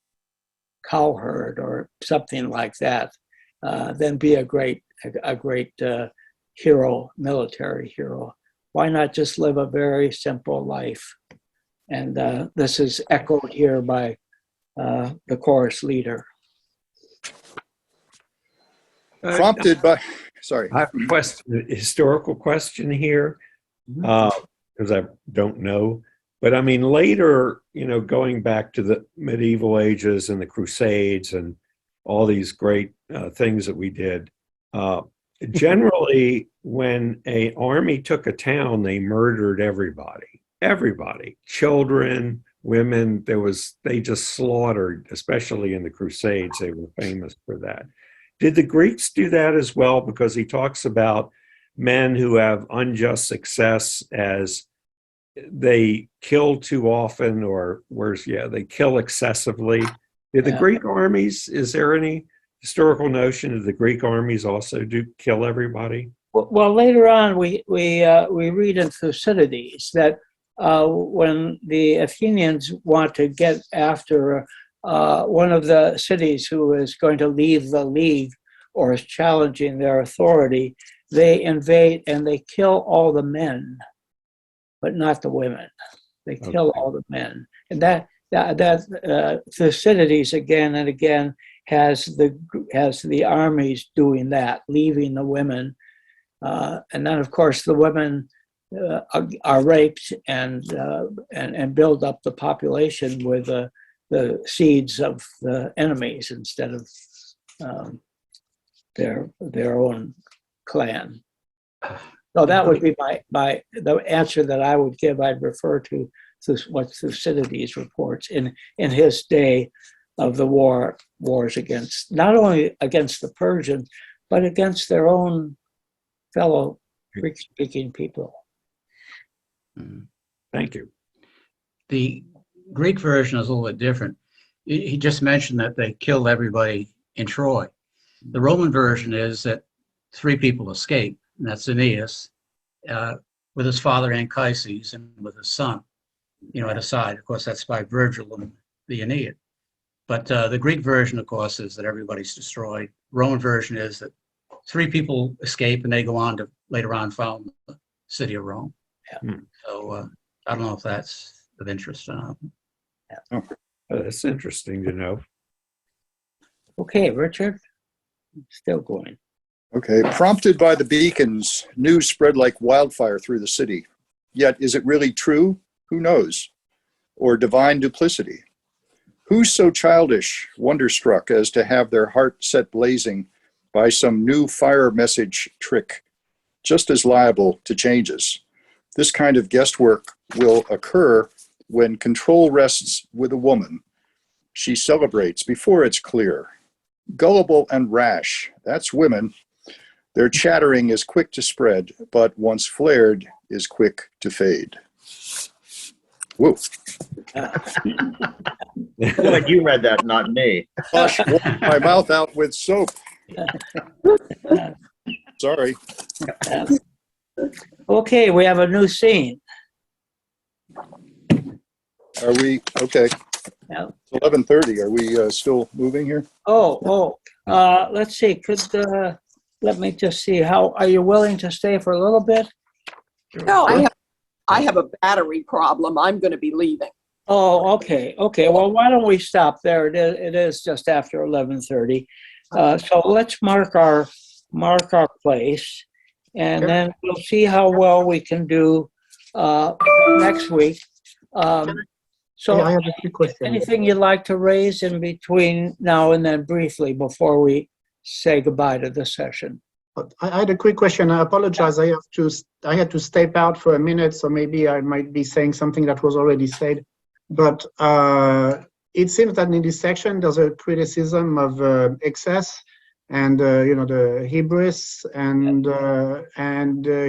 Speaker 1: cowherd or something like that than be a great hero, military hero. Why not just live a very simple life? And this is echoed here by the chorus leader.
Speaker 7: Prompted by, sorry.
Speaker 5: I have a historical question here, because I don't know. But I mean, later, going back to the medieval ages and the Crusades and all these great things that we did, generally, when an army took a town, they murdered everybody, children, women. They just slaughtered, especially in the Crusades. They were famous for that. Did the Greeks do that as well? Because he talks about men who have unjust success as they kill too often, or worse, they kill excessively. Did the Greek armies, is there any historical notion that the Greek armies also do kill everybody?
Speaker 1: Well, later on, we read in Thucydides that when the Athenians want to get after one of the cities who is going to leave the league or is challenging their authority, they invade and they kill all the men, but not the women. They kill all the men, and that Thucydides again and again has the armies doing that, leaving the women, and then of course the women are raped and build up the population with the seeds of the enemies instead of their own clan. So that would be the answer that I would give. I'd refer to what Thucydides reports in his day of the wars against, not only against the Persians, but against their own fellow Greek-speaking people.
Speaker 5: Thank you.
Speaker 2: The Greek version is a little bit different. He just mentioned that they killed everybody in Troy. The Roman version is that 3 people escape, and that's Aeneas, with his father Anchises and with his son, at his side. Of course, that's by Virgil in the Aeneid. But the Greek version, of course, is that everybody's destroyed. Roman version is that 3 people escape and they go on to later on found the city of Rome.
Speaker 1: Yeah.
Speaker 2: So I don't know if that's of interest or not.
Speaker 5: Oh, that's interesting to know.
Speaker 1: Okay, Richard, still going.
Speaker 7: Okay, prompted by the beacons, news spread like wildfire through the city. Yet, is it really true? Who knows? Or divine duplicity? Who's so childish, wonderstruck, as to have their heart set blazing by some new fire message trick, just as liable to changes? This kind of guesswork will occur when control rests with a woman. She celebrates before it's clear. Gullible and rash, that's women. Their chattering is quick to spread, but once flared is quick to fade. Whoa.
Speaker 9: Like you read that, not me.
Speaker 7: Gosh, washed my mouth out with soap. Sorry.
Speaker 1: Okay, we have a new scene.
Speaker 7: Are we, okay.
Speaker 1: Yeah.
Speaker 7: It's 11:30. Are we still moving here?
Speaker 1: Let's see. Let me just see. Are you willing to stay for a little bit?
Speaker 11: No, I have a battery problem. I'm going to be leaving.
Speaker 1: Oh, okay. Well, why don't we stop there? It is just after 11:30. So let's mark our place, and then we'll see how well we can do next week. So,
Speaker 4: I have a few questions.
Speaker 1: anything you'd like to raise in between now and then, briefly, before we say goodbye to the session?
Speaker 4: I had a quick question. I apologize. I had to step out for a minute, so maybe I might be saying something that was already said. But it seems that in this section there's a criticism of excess, and the hubris, and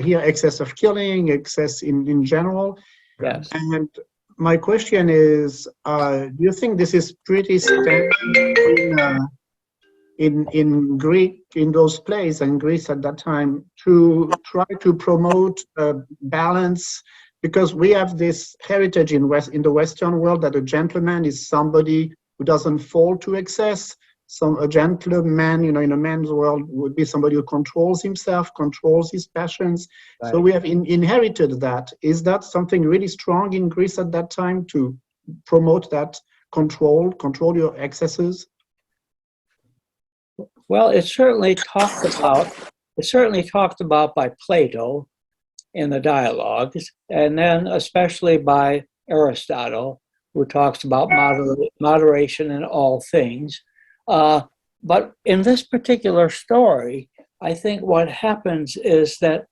Speaker 4: here excess of killing, excess in general.
Speaker 1: Yes.
Speaker 4: And my question is, do you think this is pretty standard in Greek, in those plays and Greece at that time, to try to promote balance? Because we have this heritage in the Western world that a gentleman is somebody who doesn't fall to excess. A gentleman, in a man's world, would be somebody who controls himself, controls his passions. Right. So we have inherited that. Is that something really strong in Greece at that time to promote that control your excesses?
Speaker 1: Well, it's certainly talked about by Plato in the dialogues, and then especially by Aristotle, who talks about moderation in all things. But in this particular story, I think what happens is that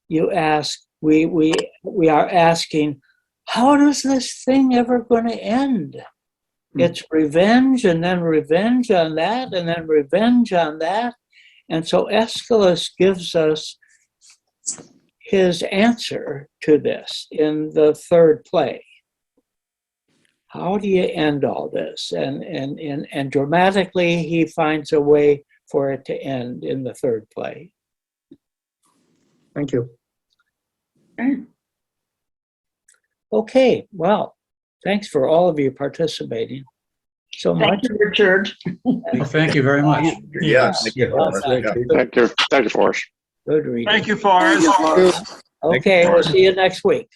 Speaker 1: you ask, we are asking, how does this thing ever going to end? It's revenge, and then revenge on that, and then revenge on that. And so Aeschylus gives us his answer to this in the third play. How do you end all this? And dramatically, he finds a way for it to end in the third play.
Speaker 4: Thank you.
Speaker 1: Okay, well, thanks for all of you participating so much.
Speaker 10: Thank you, Richard.
Speaker 2: Well, thank you very much.
Speaker 9: Yes. Thank you.
Speaker 14: Thank you, Forrest.
Speaker 1: Good reading.
Speaker 12: Thank you, Forrest.
Speaker 1: Okay, we'll see you next week.